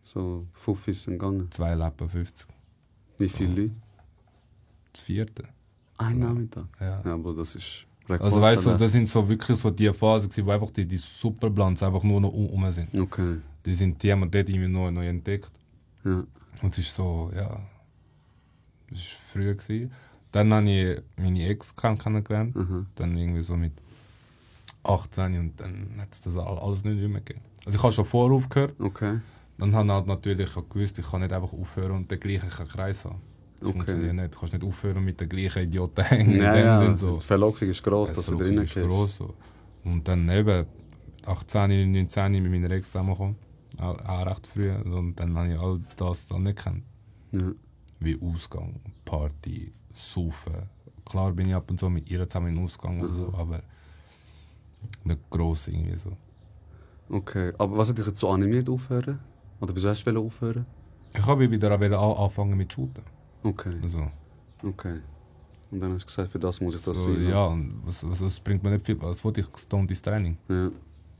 So, Fuffis sind gegangen. 2 Lappen 50. Wie viele Leute? Das 4. Ein Nachmittag? Ja. Ja, aber das ist Rekord. Also weißt du, das sind so wirklich so die Phasen gewesen, wo einfach die Superblends einfach nur noch sind. Okay, Die haben wir dort irgendwie neu entdeckt. ja. Und es ist so, ja, das war früher gewesen. Dann habe ich meine Ex kennengelernt. Dann irgendwie so mit 18 und dann hat es das alles nicht mehr gegeben. Also ich habe schon vorher aufgehört. Okay. Dann habe ich halt natürlich gewusst, ich kann nicht einfach aufhören und den gleichen Kreis haben. Das funktioniert nicht. Du kannst nicht aufhören mit den gleichen Idioten hängen. Ja, Sinn, so. die Verlockung ist gross, dass du Die drinnen ist gehst. gross, so. Und dann eben 18, 19 mit meiner Ex zusammengekommen. Auch recht früh. Und dann habe ich all das dann nicht gekannt. Ja. Wie Ausgang, Party, Saufen. Klar bin ich ab und zu mit ihr zusammen in den Ausgang oder so, aber nicht gross irgendwie so. Okay, aber was hat dich jetzt so animiert aufhören? Oder wieso hast du aufhören? Ich habe wieder anfangen mit Shooten. Okay, Also, okay. Und dann hast du gesagt, für das muss ich das so, sein. ja, und was bringt mir nicht viel. Was wollte ich? Stone ins Training. Ja.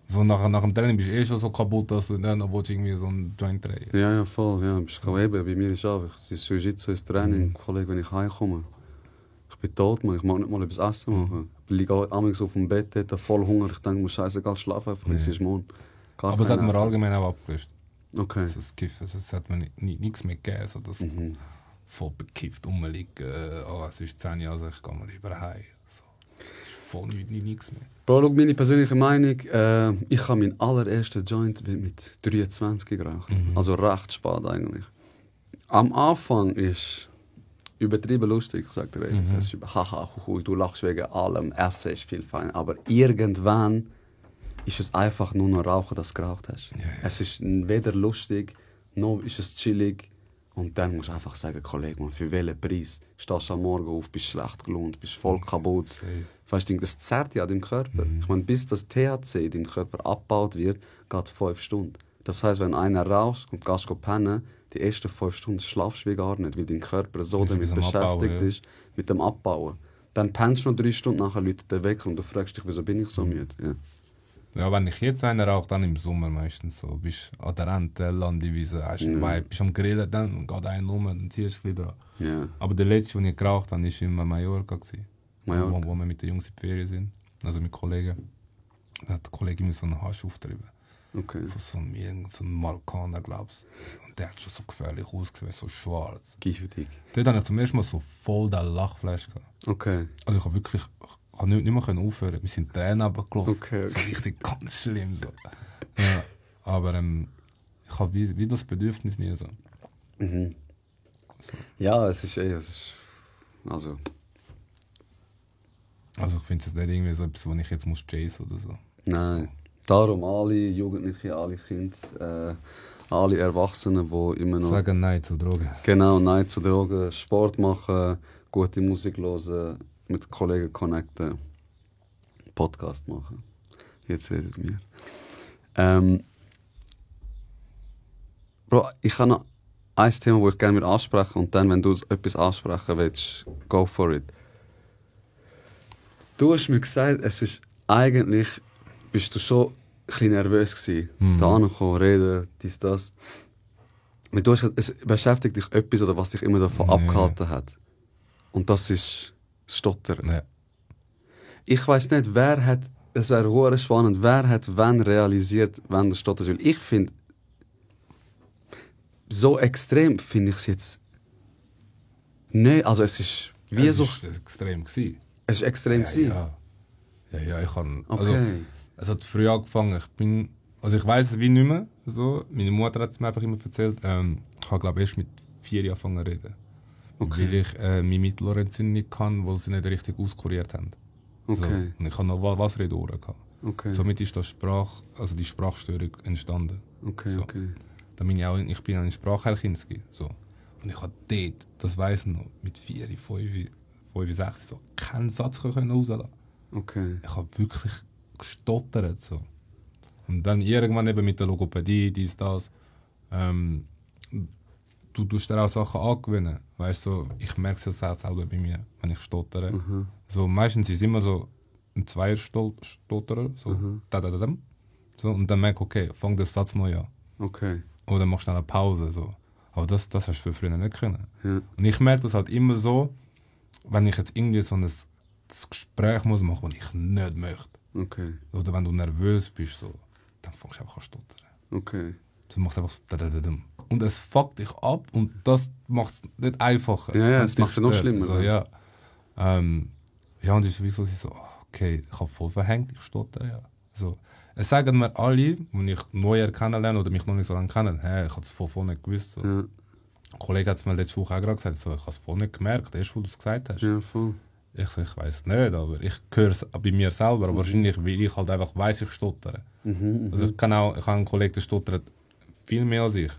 So nach dem Training bist du schon so kaputt, dass du dann willst du irgendwie so einen Joint drehen. Ja, voll. Ja, bist du eben, bei mir ist auch, das Jiu-Jitsu ist Training. Kollege, wenn ich heimkomme, ich bin tot, man. Ich mag nicht mal etwas Essen machen. Ich liege auch so auf dem Bett, dort, voll Hunger. Ich denke mir, scheißegal, schlaf einfach, es ist morgen. Gar Aber es hat keinen mir Nerv. allgemein auch abgelöst. Okay. Das Kiffen, es hat mir nichts mehr gegeben. So, das voll bekifft rumliegen, es ist 10 Jahre, also ich gehe mal lieber heim. So, es ist voll nichts mehr. Bro, schau, meine persönliche Meinung, ich habe meinen allerersten Joint mit 23 geraucht. Also recht spät eigentlich. Am Anfang ist übertrieben lustig, ich sag dir ehrlich. Es ist haha, du lachst wegen allem, Essen ist viel fein. Aber irgendwann ist es einfach nur noch Rauchen, das du geraucht hast. Ja. Es ist weder lustig, noch ist es chillig. Und dann musst du einfach sagen, Kollege, man, für welchen Preis? Stehst du am Morgen auf, bist schlecht gelohnt, bist voll kaputt. Okay. Weißt du, das zerrt ja an deinem Körper. Ich meine, bis das THC in deinem Körper abgebaut wird, geht 5 Stunden. Das heisst, wenn einer raus und gehst pennen, die ersten 5 Stunden schlafst du wie gar nicht, weil dein Körper so Ist damit mit dem beschäftigt Abbauen, ja. ist, mit dem Abbauen. Dann pennst du noch 3 Stunden, nachher läutet der Wecker und du fragst dich, wieso bin ich so müde? Ja. Ja, wenn ich jetzt einen rauche, dann im Sommer meistens so. Bist an der Rente, Landewiese, hast einen Vibe, bist am Grillen, dann geht einer um, dann ziehst du wieder an. Ja. Aber der letzte, den ich geraucht habe, war in Mallorca. Mallorca. Wo wir mit den Jungs in die Ferien sind. Also mit Kollegen. Da hat der Kollege mir so einen Hasch aufgetrieben. Okay. Von so einem Marokkaner, glaubst du. Und der hat schon so gefährlich ausgesehen, so schwarz. Giftig. Dort hatte ich zum ersten Mal so voll den Lachflash gehabt. Okay. Also ich habe wirklich nicht mehr aufhören. Wir sind Tränen runtergelaufen. Okay. So richtig ganz schlimm. So. Ja, aber ich habe wie das Bedürfnis nie so. Mhm. Ja, es ist also, Also ich finde es nicht irgendwie so etwas, wo ich jetzt muss chasen oder so. nein. Darum alle Jugendliche, alle Kinder, alle Erwachsenen, die immer noch Sagen Nein zu Drogen. genau Nein zu Drogen, Sport machen, gute Musik hören, mit Kollegen connecten, Podcast machen. Jetzt redet mir. Bro, ich habe noch ein Thema, das ich gerne ansprechen und dann, wenn du etwas ansprechen willst, go for it. Du hast mir gesagt, es ist eigentlich, bist du schon ein bisschen nervös gewesen. Da ankommen, reden, dies, das. Aber du hast gesagt, es beschäftigt dich etwas, oder was dich immer davon abgehalten hat. Und das ist das Stottern. Ja. Ich weiss nicht, es wäre hure spannend, wer hat wann realisiert, wenn du stotterst. Weil ich finde, so extrem finde ich es jetzt nicht. Also es ist wie Es so. ist extrem gewesen. Es ist extrem gewesen. Ja, ich kann. Okay. Also, es hat früh angefangen. Ich weiss es wie nicht mehr. So. Meine Mutter hat es mir einfach immer erzählt. Ich habe glaube erst mit 4 Jahren angefangen zu reden. Okay. Weil ich meine Mittelohrentzündung kann, weil sie nicht richtig auskuriert haben. So. Okay. Und ich habe noch Wasser in den Ohren gehabt. Okay. Somit ist die Sprachstörung entstanden. Okay, So. okay. Dann bin ich bin ein Sprachheilkind. So. Und ich habe dort, das weiss ich noch, mit 4, 5, 6 so keinen Satz rauslassen. Okay. Ich habe wirklich gestottert. So. Und dann irgendwann eben mit der Logopädie, dies, das. Du tust dir auch Sachen angewöhnen. Weißt du, ich merke es ja selber bei mir, wenn ich stottere. So, meistens ist es immer so ein Zweierstotterer. So, da. So, und dann merke ich, okay, fang den Satz neu an. Okay. Oder machst du eine Pause. So. Aber das hast du für früher nicht können. Ja. Und ich merke das halt immer so, wenn ich jetzt irgendwie so ein Gespräch muss machen, das ich nicht möchte. Okay. Oder wenn du nervös bist, so, dann fängst du einfach an zu stottern. Okay. Du machst einfach so da. Und es fuckt dich ab und das macht es nicht einfacher. Ja, Wenn's es macht es dich noch stört. schlimmer. So, ja. Und es ist wirklich so, okay, ich habe voll verhängt, ich stotter, ja. So. Es sagen mir alle, wenn ich neu kennenlerne oder mich noch nicht so lange kennen, hey, ich habe es voll nicht gewusst. So. Ja. Ein Kollege hat es mir letzte Woche auch gerade gesagt, so, ich habe es voll nicht gemerkt, erst wo du es gesagt hast. Ja, voll. Ich weiß nicht, aber ich höre es bei mir selber. Aber wahrscheinlich, weil ich halt einfach weiss, ich stottere. Also ich habe einen Kollegen, der stottert viel mehr als ich.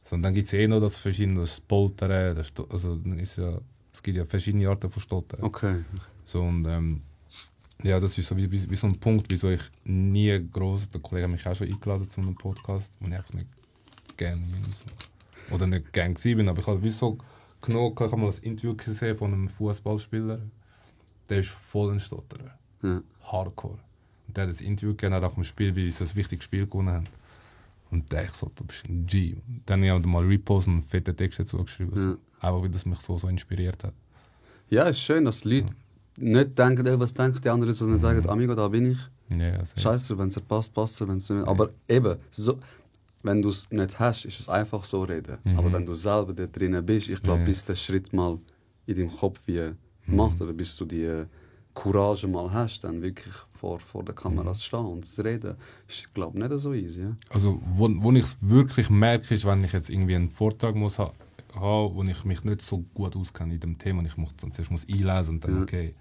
So, und dann gibt es noch das verschiedene, das Poltern, es gibt ja verschiedene Arten von Stottern. Okay. So, und ja, das ist so wie so ein Punkt, wieso ich nie groß, der Kollege hat mich auch schon eingeladen zu einem Podcast, wo ich einfach nicht gerne bin. So. Oder nicht gerne gewesen bin, aber ich habe wie so genug, ich habe mal ein Interview gesehen von einem Fußballspieler, der ist voll ein Stotterer. Ja. Hardcore. Und der hat das Interview gegeben nach dem Spiel, weil sie ein wichtiges Spiel gewonnen haben. Und der ich so, du bist ein G. Und dann habe ich mal reposten und einen fetten Text dazu geschrieben. So. Einfach weil das mich so inspiriert hat. Ja, es ist schön, dass die Leute nicht denken, was denken die anderen, sondern sagen, Amigo, da bin ich. Ja, also, Scheiße, wenn es passt, passt es, wenn es nicht. Aber eben, so, wenn du es nicht hast, ist es einfach so reden. Aber wenn du selber da drinnen bist, ich glaube, bis der Schritt mal in deinem Kopf wie macht, oder bis du die Courage mal hast, dann wirklich vor der Kamera zu stehen und zu reden, ist, glaube ich, nicht so easy. Ja? Also, wo ich es wirklich merke, ist, wenn ich jetzt irgendwie einen Vortrag muss haben, wo ich mich nicht so gut auskenne in dem Thema und ich zuerst muss einlesen und dann okay.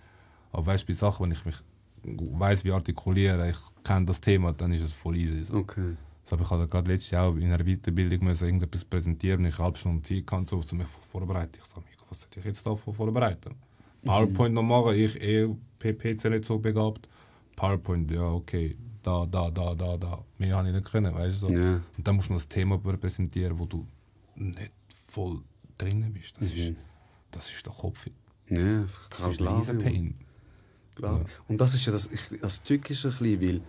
Aber weißt du, bei Sachen, wenn ich mich weiss, wie artikulieren, ich kenne das Thema, dann ist es voll easy. So. Okay. So, aber ich hatte gerade letztes Jahr in einer Weiterbildung müssen irgendetwas präsentieren. Ich habe eine halbe Stunde Zeit gehabt, so, um mich vorzubereiten. Ich sage, was soll ich jetzt davon vorbereiten? PowerPoint noch machen, ich PC nicht so begabt. PowerPoint, ja, okay, da. Mehr habe ich nicht können, weißt du? So. Ja. Und dann musst du noch das Thema präsentieren, wo du nicht voll drin bist. Das ist der Kopf. Ja, Das ist ein riesen Pain. Klar. Ja. Und das ist ja das Tückische, weil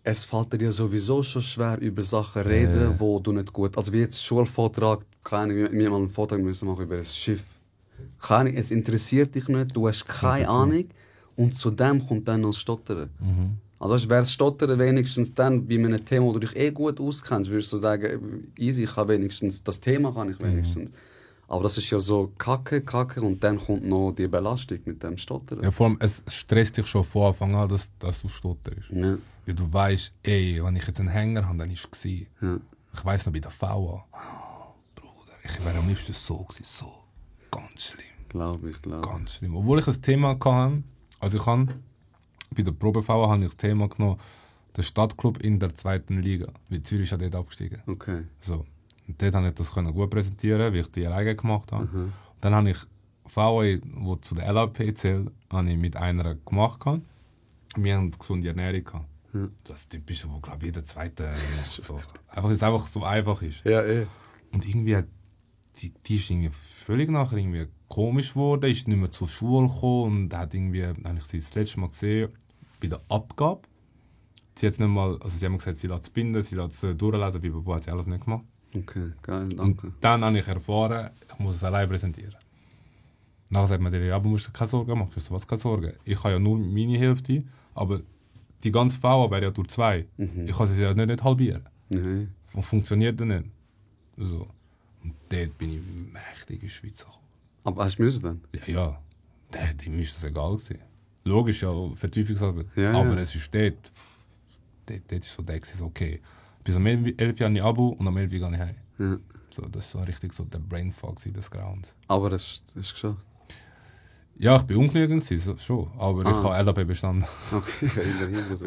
es fällt dir ja sowieso schon schwer, über Sachen reden, wo du nicht gut... Also wie jetzt Schulvortrag, wir mal einen Vortrag müssen machen über ein Schiff. Es interessiert dich nicht, du hast keine Ahnung und zu dem kommt dann noch das Stottern. Also wäre das Stottern wenigstens dann bei einem Thema, wo du dich gut auskennst, würdest du sagen, easy, ich kann wenigstens, das Thema kann ich wenigstens. Aber das ist ja so Kacke und dann kommt noch die Belastung mit dem Stottern. Ja, vor allem, es stresst dich schon von Anfang an, dass du stotterst. Ja. Weil du weißt, wenn ich jetzt einen Hänger habe, dann war es. Ja. Ich weiss noch bei der VA, Bruder, ich wäre am liebsten so gewesen, so. Ganz schlimm. Glaube ich. Ganz schlimm. Obwohl ich ein Thema hatte, also ich habe bei der Probe-VA habe ich das Thema genommen, der Stadtclub in der 2. Liga. Weil Zürich ist ja dort abgestiegen. Okay. So. Und dort konnte ich das gut präsentieren, weil ich die alleine gemacht habe. Und dann habe ich VA, die zu der LAP zählt, habe ich mit einer gemacht. Wir haben gesunde Ernährung gehabt. Das Typische, wo glaube jeder Zweite so, einfach so einfach ist. Ja, Und irgendwie die ist irgendwie völlig nachher irgendwie komisch geworden, ist nicht mehr zur Schule gekommen und habe ich sie das letzte Mal gesehen bei der Abgabe. Sie hat mir gesagt, sie lässt es binden, sie lässt es durchlesen, bei hat sie alles nicht gemacht. Okay, geil, danke. Und dann habe ich erfahren, ich muss es allein präsentieren. Dann sagt man dir, ja, aber du musst dir keine Sorgen machen. Ich so, was keine Sorgen? Ich habe ja nur meine Hälfte, aber die ganze VA wäre ja durch 2. Ich kann sie ja nicht halbieren. Nee. Funktioniert ja nicht. So. Und dort bin ich mächtig in die Schweiz gekommen. Aber hast du müssen dann? Ja. Dort müsste es egal sein. Logisch, ja, Vertiefungsarbeit. Ja, aber ja. es ist dort ist so der okay. Bis am 11 Jahren Abo und am 11 gehe ich heim. Ja. So, das ist so richtig so der Brainfuck des Grauens. Aber es ist geschafft. Ja, ich bin ungenügend, schon. Aber ich habe LAB bestanden. Okay, immerhin.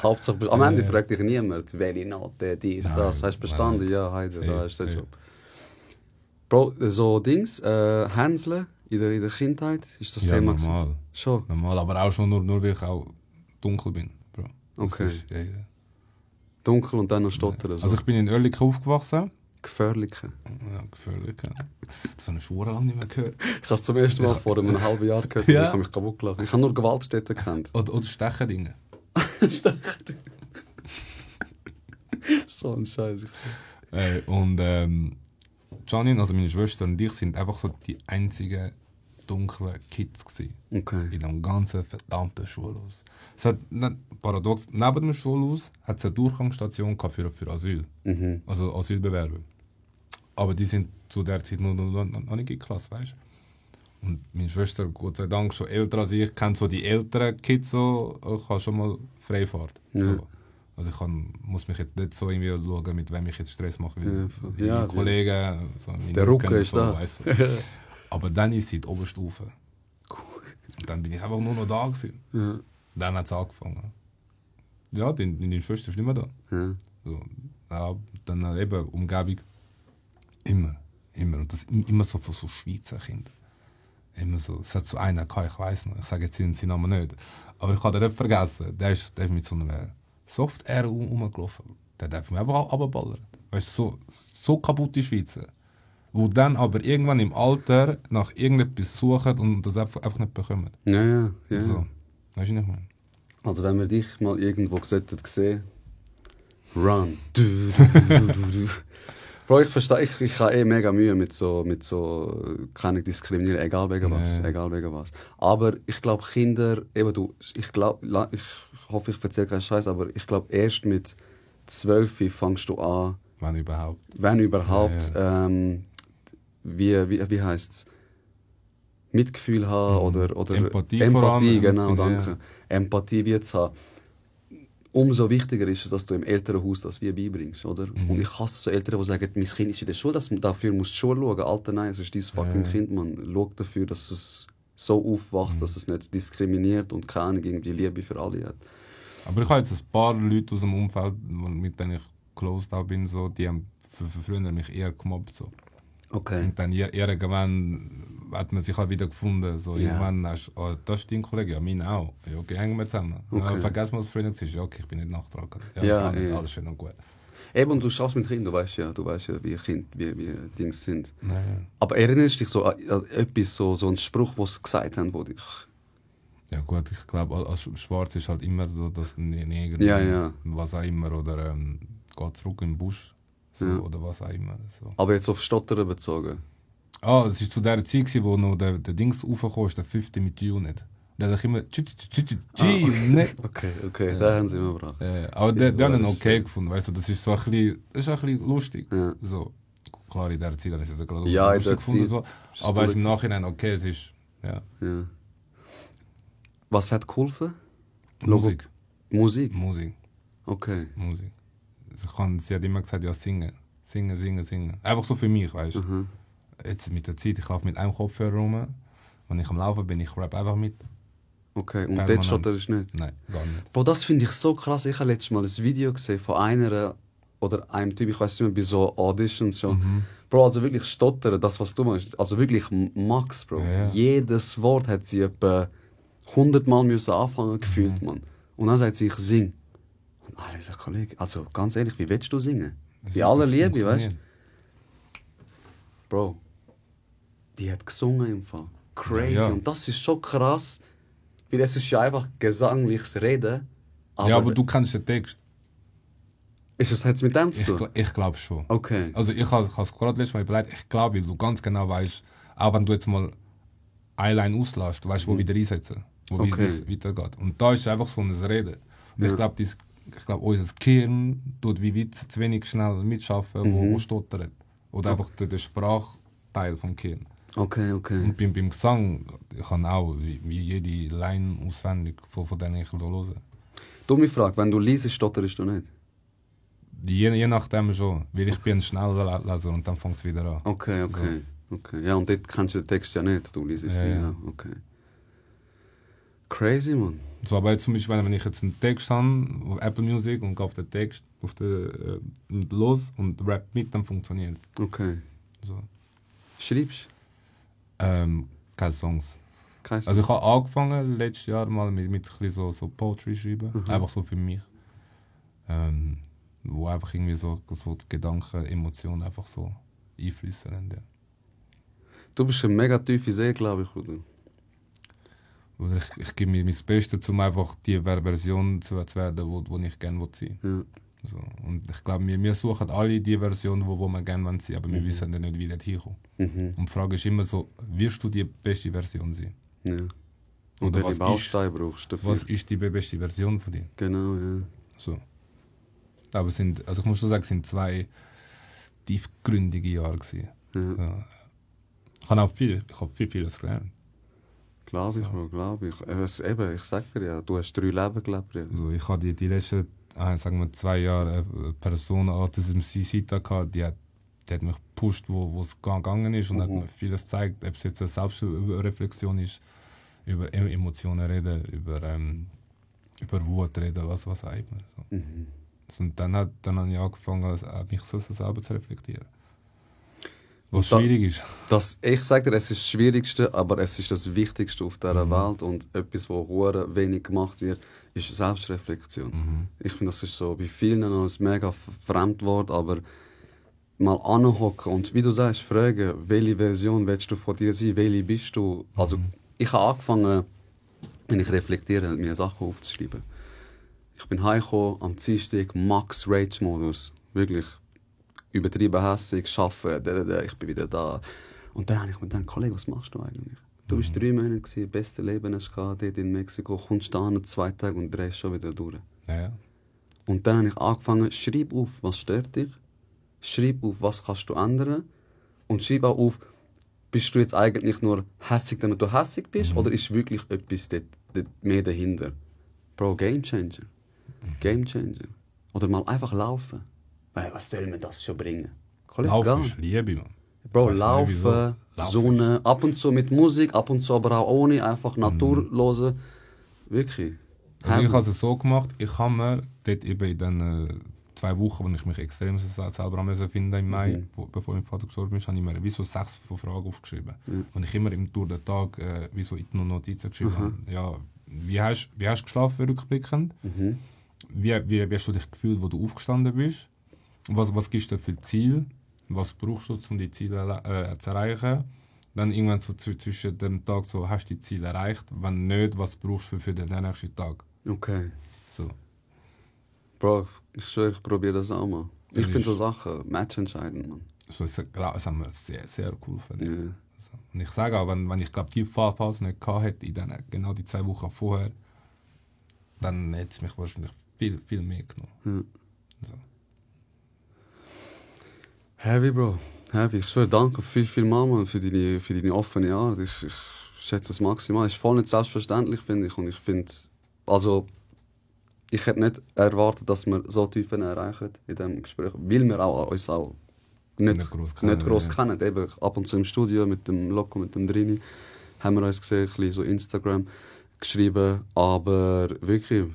Hauptsache, am Ende fragt dich niemand, welche Note, dies, das. Hast du bestanden? Ja, heute, da ist der Job. Bro, so Dings, Hänseln in der Kindheit, ist das Ja, Thema normal. gewesen? Schon? Normal, aber auch schon nur weil ich auch dunkel bin. Bro. Das Okay. ist, ja. Dunkel und dann noch stottern. So. Also ich bin in Oerlikon aufgewachsen. Gefährliche. Ja, gefährlich. Ja. Das habe ich schon lange nicht mehr gehört. Ich habe es zum ersten Mal vor einem halben Jahr gehört. Ja. Ich habe mich kaputt gelacht. Ich habe nur Gewaltstätten gekannt. Oder Stechendinge. So ein Scheiß. Und Janine, also meine Schwester und ich, sind einfach so die einzigen dunklen Kids gewesen. Okay. In dem ganzen verdammten Schulhaus. Es hat, paradox, neben dem Schulhaus hat es eine Durchgangsstation gehabt für Asyl. Also Asylbewerber. Aber die sind zu der Zeit noch nicht in Klasse, weißt du? Und meine Schwester, Gott sei Dank, schon älter als ich, kennt so die älteren Kids so, ich habe schon mal Freifahrt. Ja. So. Also ich muss mich jetzt nicht so irgendwie schauen, mit wem ich jetzt Stress mache. Wie Ja, meine Kollegen. So, meine der Rücken ist so, da. weißt du. Aber dann ist sie in der Oberstufe. Und dann bin ich einfach nur noch da gewesen. Ja. Dann hat es angefangen. Ja, die Schwester ist nicht mehr da. Ja. So, ja, dann eben Umgebung. Immer. Und das immer so von so Schweizer Kindern. Immer so. Es hat so einen gehabt, ich weiss noch. Ich sage jetzt seinen Namen nicht. Aber ich habe den nicht vergessen. Der ist mit so einer Soft-Air rumgelaufen. Der darf mich einfach runterballern. Weißt du, so kaputte Schweizer. Die dann aber irgendwann im Alter nach irgendetwas suchen und das einfach nicht bekommen. Ja. So. Weißt du nicht mehr? Also wenn wir dich mal irgendwo sehen, run. Bro, ich verstehe, ich habe mega Mühe mit so kann ich diskriminieren, egal wegen was. Aber ich glaube, Kinder, ich hoffe, ich erzähle keinen Scheiß, aber ich glaube, erst mit 12 fängst du an, wenn überhaupt, Ja. Wie heisst es? Mitgefühl haben oder Empathie genau, ja. danke. Empathie wie zu haben. Umso wichtiger ist es, dass du im Elternhaus das wie beibringst, oder? Und ich hasse so Eltern, die sagen, mein Kind ist in der Schule, dafür musst du Schule schauen. Alter, nein, es ist dein fucking Kind, man. Schau dafür, dass es so aufwächst, dass es nicht diskriminiert und keine Ahnung, irgendwie Liebe für alle hat. Aber ich habe jetzt ein paar Leute aus dem Umfeld, mit denen ich close da bin, so, die haben früher mich eher gemobbt. So. Okay. Und dann irgendwann hat man sich halt wieder gefunden. So, irgendwann hast du, das ist dein Kollege, ja, meine auch. Ja, okay, hängen wir zusammen. Okay. Ja, vergessen wir, was früher war. Ja, okay, ich bin nicht nachtragend. Ja, alles schön und gut. Eben, und du schaffst mit Kindern, du weißt ja, wie Kinder, wie Dinge sind. Naja. Aber erinnerst du dich so an etwas, so einen Spruch, den sie gesagt haben, wo dich... Ja gut, ich glaube, als Schwarz ist halt immer so, dass nicht Ja. was auch immer, oder geht zurück im Busch, so, oder was auch immer. So. Aber jetzt auf Stottern bezogen. Es war zu der Zeit, wo noch der Dings raufkam, der 5. mit Unit. Der hat immer Okay, da haben sie immer gebracht. aber der hat ihn okay gefunden, weißt du, das ist so ein bisschen lustig. Ja. So, klar, in der Zeit ist es gerade Ja, in lustig der gefunden, Zeit so. Aber es ist im Nachhinein okay, es ist, ja. Was hat geholfen? Musik. Musik? Musik. Okay. Musik. Sie hat immer gesagt, ja, singen. Einfach so für mich, weißt du. Jetzt mit der Zeit, ich laufe mit einem Kopfhörer rum. Wenn ich am Laufen bin, ich rap einfach mit. Okay, und dort stotterst du nicht? Nein, gar nicht. Boah, das finde ich so krass. Ich habe letztes Mal ein Video gesehen von einer oder einem Typ, ich weiß nicht mehr, bei so Auditions schon. Bro, also wirklich stottern, das, was du machst. Also wirklich Max, Bro. Ja. Jedes Wort hat sie etwa 100 Mal müssen anfangen gefühlt, man. Und dann sagt sie, ich sing. Und alle sagen, Kollege, also ganz ehrlich, wie willst du singen? Bei aller Liebe, weißt du? Bro, die hat gesungen im Fall. Crazy. Ja. Und das ist schon krass, weil es ist ja einfach gesangliches Reden. Aber du kennst den Text. Ist das jetzt mit dem zu tun? Ich glaube schon. Okay. Also ich habe es gerade letztes Mal überlegt, ich glaube, weil du ganz genau weißt, auch wenn du jetzt mal eine Line auslässt, du weißt, wo wieder einsetzen, wo es weitergeht. Und da ist einfach so ein Reden. Und ich glaube, unser Gehirn tut wie weit zu wenig schnell mitschaffen, wo stottert. Oder einfach der Sprachteil vom Gehirn. Okay. Und beim Gesang, ich kann auch wie jede Line auswendig, von denen ich höre. Dumme Frage, wenn du liest, stotterst du nicht? Je nachdem schon, weil ich bin ein Schnellleser und dann fängt es wieder an. Okay. Ja, und dort kennst du den Text ja nicht, du liest sie, ja. Okay. Crazy, man. So, aber jetzt zum Beispiel, wenn ich jetzt einen Text habe, auf Apple Music und gehe auf den Text, los und rap mit, dann funktioniert es. Okay. So. Schreibst Keine Songs. du? Also ich habe angefangen letztes Jahr mal mit ein bisschen so Poetry schreiben, einfach so für mich. Wo einfach irgendwie so die Gedanken, Emotionen einfach so einfließen. Ja. Du bist eine mega tiefe Seele, glaube ich, oder? Oder ich gebe mir mein Bestes, um einfach die Version zu werden, wo ich gerne sein will. Ja. So. Und ich glaube, wir suchen alle die Version, wo wir gerne sein wollen, aber wir wissen dann nicht, wie das hinkommt. Und die Frage ist immer so, wirst du die beste Version sein? Ja. Und welche Bausteine brauchst du dafür? Was ist die beste Version von dir? Genau, ja. So. Aber ich muss schon sagen, es sind 2 tiefgründige Jahre gewesen. Ja. So. Ich habe vieles gelernt. Glaube ich, Bro, glaube ich. Ich sag dir ja, du hast 3 Leben gelebt. Ja. Also ich habe die letzten, sagen wir 2 Jahre eine Person an diesem Seite gehabt, die hat mich gepusht, wo es gegangen ist und hat mir vieles gezeigt, ob es jetzt eine Selbstreflexion ist, über Emotionen reden, über Wut reden, was auch immer. So. Und dann habe ich angefangen, mich selber zu reflektieren. Was schwierig ist. Ich sage dir, es ist das Schwierigste, aber es ist das Wichtigste auf dieser Welt. Und etwas, was hure wenig gemacht wird, ist Selbstreflexion. Ich finde, das ist so bei vielen noch ein mega Fremdwort, aber mal anhocken und, wie du sagst, fragen, welche Version willst du von dir sein, welche bist du. Also, ich habe angefangen, wenn ich reflektiere, mir Sachen aufzuschreiben. Ich bin heimgekommen, am Dienstag, Max Rage-Modus. Wirklich übertrieben hässig, arbeiten, ich bin wieder da. Und dann habe ich mir gedacht, Kollege, was machst du eigentlich? Du bist 3 Monate gewesen, beste Leben hast du gehabt, dort in Mexiko, kommst da an 2 Tage und drehst schon wieder durch. Ja. Und dann habe ich angefangen, schreib auf, was stört dich, schreib auf, was kannst du ändern und schreib auch auf, bist du jetzt eigentlich nur hässig, damit du hässig bist, oder ist wirklich etwas dort mehr dahinter? Bro, Game Changer. Game Changer. Oder mal einfach laufen. Weil, was soll mir das schon bringen? Laufen ist Liebe, man. Bro, laufen, Sonne, ab und zu mit Musik, ab und zu aber auch ohne, einfach Natur hören. Wirklich. Also ich habe es so gemacht, ich habe mir dort eben in den 2 Wochen, wo ich mich extrem selber am finden im Mai, bevor mein Vater gestorben ist, habe ich mir wie so 6 Fragen aufgeschrieben. Und ich immer durch den Tag wie so in die Notizen geschrieben habe. Ja, wie hast du geschlafen rückblickend? Wie hast du dich gefühlt, wo du aufgestanden bist? Was gibst du für Ziel? Was brauchst du, um die Ziele zu erreichen? Dann irgendwann so zwischen dem Tag so, hast du die Ziele erreicht? Wenn nicht, was brauchst du für den nächsten Tag? Okay. So. Bro, ich schwöre, ich probiere das auch mal. Ich finde so Sachen matchentscheidend, man. So, das haben wir sehr, sehr cool gefunden. Yeah. Also, und ich sage auch, wenn ich glaube, die Phase nicht gehabt hätte, genau die 2 Wochen vorher, dann hätte es mich wahrscheinlich viel, viel mehr genommen. Ja. So. Heavy, Bro. Heavy. Ich schwöre, danke viel mal, man, für deine offene Art. Ich schätze es maximal. Ist voll nicht selbstverständlich, finde ich. Und ich finde, also, ich hätte nicht erwartet, dass wir so Tiefen erreichen in diesem Gespräch, weil wir uns auch nicht gross kennen. Eben ab und zu im Studio mit dem Loco, mit dem Drini, haben wir uns gesehen, ein bisschen so Instagram geschrieben. Aber wirklich,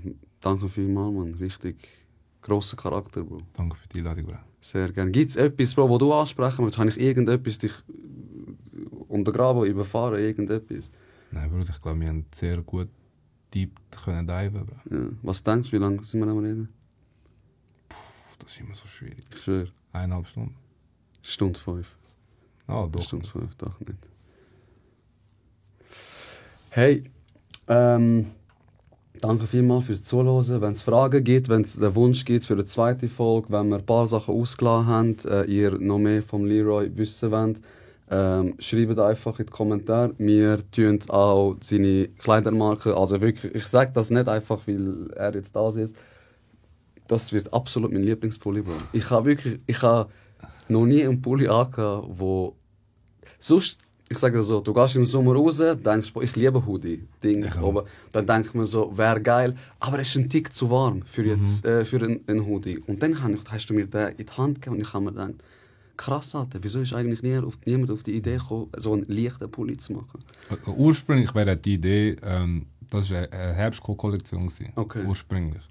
danke vielmals, man. Richtig grosser Charakter, Bro. Danke für die Einladung, Bro. Sehr gerne. Gibt es etwas, Bro, wo du ansprechen willst? Habe ich irgendetwas dich untergraben, überfahren, irgendetwas? Nein, Bro, ich glaube, wir haben sehr gut deep können diven, Bro. Ja. Was denkst du, wie lange sind wir am Reden? Das ist immer so schwierig. Ich schwöre. 1,5 Stunden. Stunde 5. Ah, doch. Stunde 5, doch nicht. Hey, danke vielmals fürs Zuhören. Wenn es Fragen gibt, wenn es einen Wunsch gibt für eine zweite Folge, wenn wir ein paar Sachen ausgelassen haben, ihr noch mehr vom Leroy wissen wollt, schreibt einfach in die Kommentare. Wir tun auch seine Kleidermarke, also wirklich, ich sage das nicht einfach, weil er jetzt da ist. Das wird absolut mein Lieblingspulli, Bro. Ich habe noch nie einen Pulli angehabt, wo sonst, ich sage dir so, du gehst im Sommer raus, denkst, ich liebe Hoodie-Ding, aber dann denkt man so, wäre geil, aber es ist ein Tick zu warm für jetzt, für einen Hoodie. Und dann hast du mir den in die Hand gegeben und ich habe mir gedacht, krass, Alter, wieso ist eigentlich niemand auf die Idee gekommen, so einen leichten Pulli zu machen? Ursprünglich wäre die Idee, das war eine Herbstkollektion. Okay. Ursprünglich.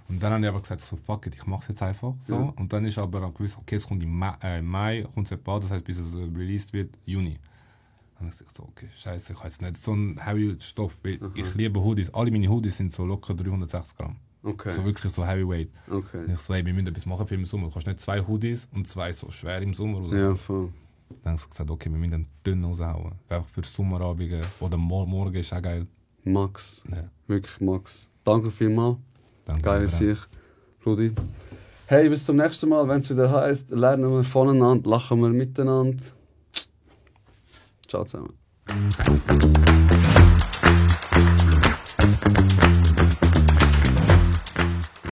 Und dann habe ich aber gesagt, so, fuck it, ich mache es jetzt einfach so. Ja. Und dann ist aber gewiss, okay, es kommt im Mai, kommt es das heißt, bis es released wird, Juni. Und ich dachte so, okay, scheiße, ich habe jetzt nicht so einen heavy Stoff, weil ich liebe Hoodies. Alle meine Hoodies sind so locker 360 Gramm. Okay. So wirklich so heavyweight. Okay. Und ich so, hey, wir müssen etwas machen für den Sommer. Du kannst nicht 2 Hoodies und 2 so schwer im Sommer raushauen. Ja, voll. Dann habe ich gesagt, okay, wir müssen dünn raushauen. Einfach für Sommerabende oder morgen ist auch geil. Max. Ja. Wirklich Max. Danke vielmals. Danke. Geile Sicht, Rudi. Hey, bis zum nächsten Mal, wenn es wieder heisst, lernen wir voneinander, lachen wir miteinander. Ciao zusammen.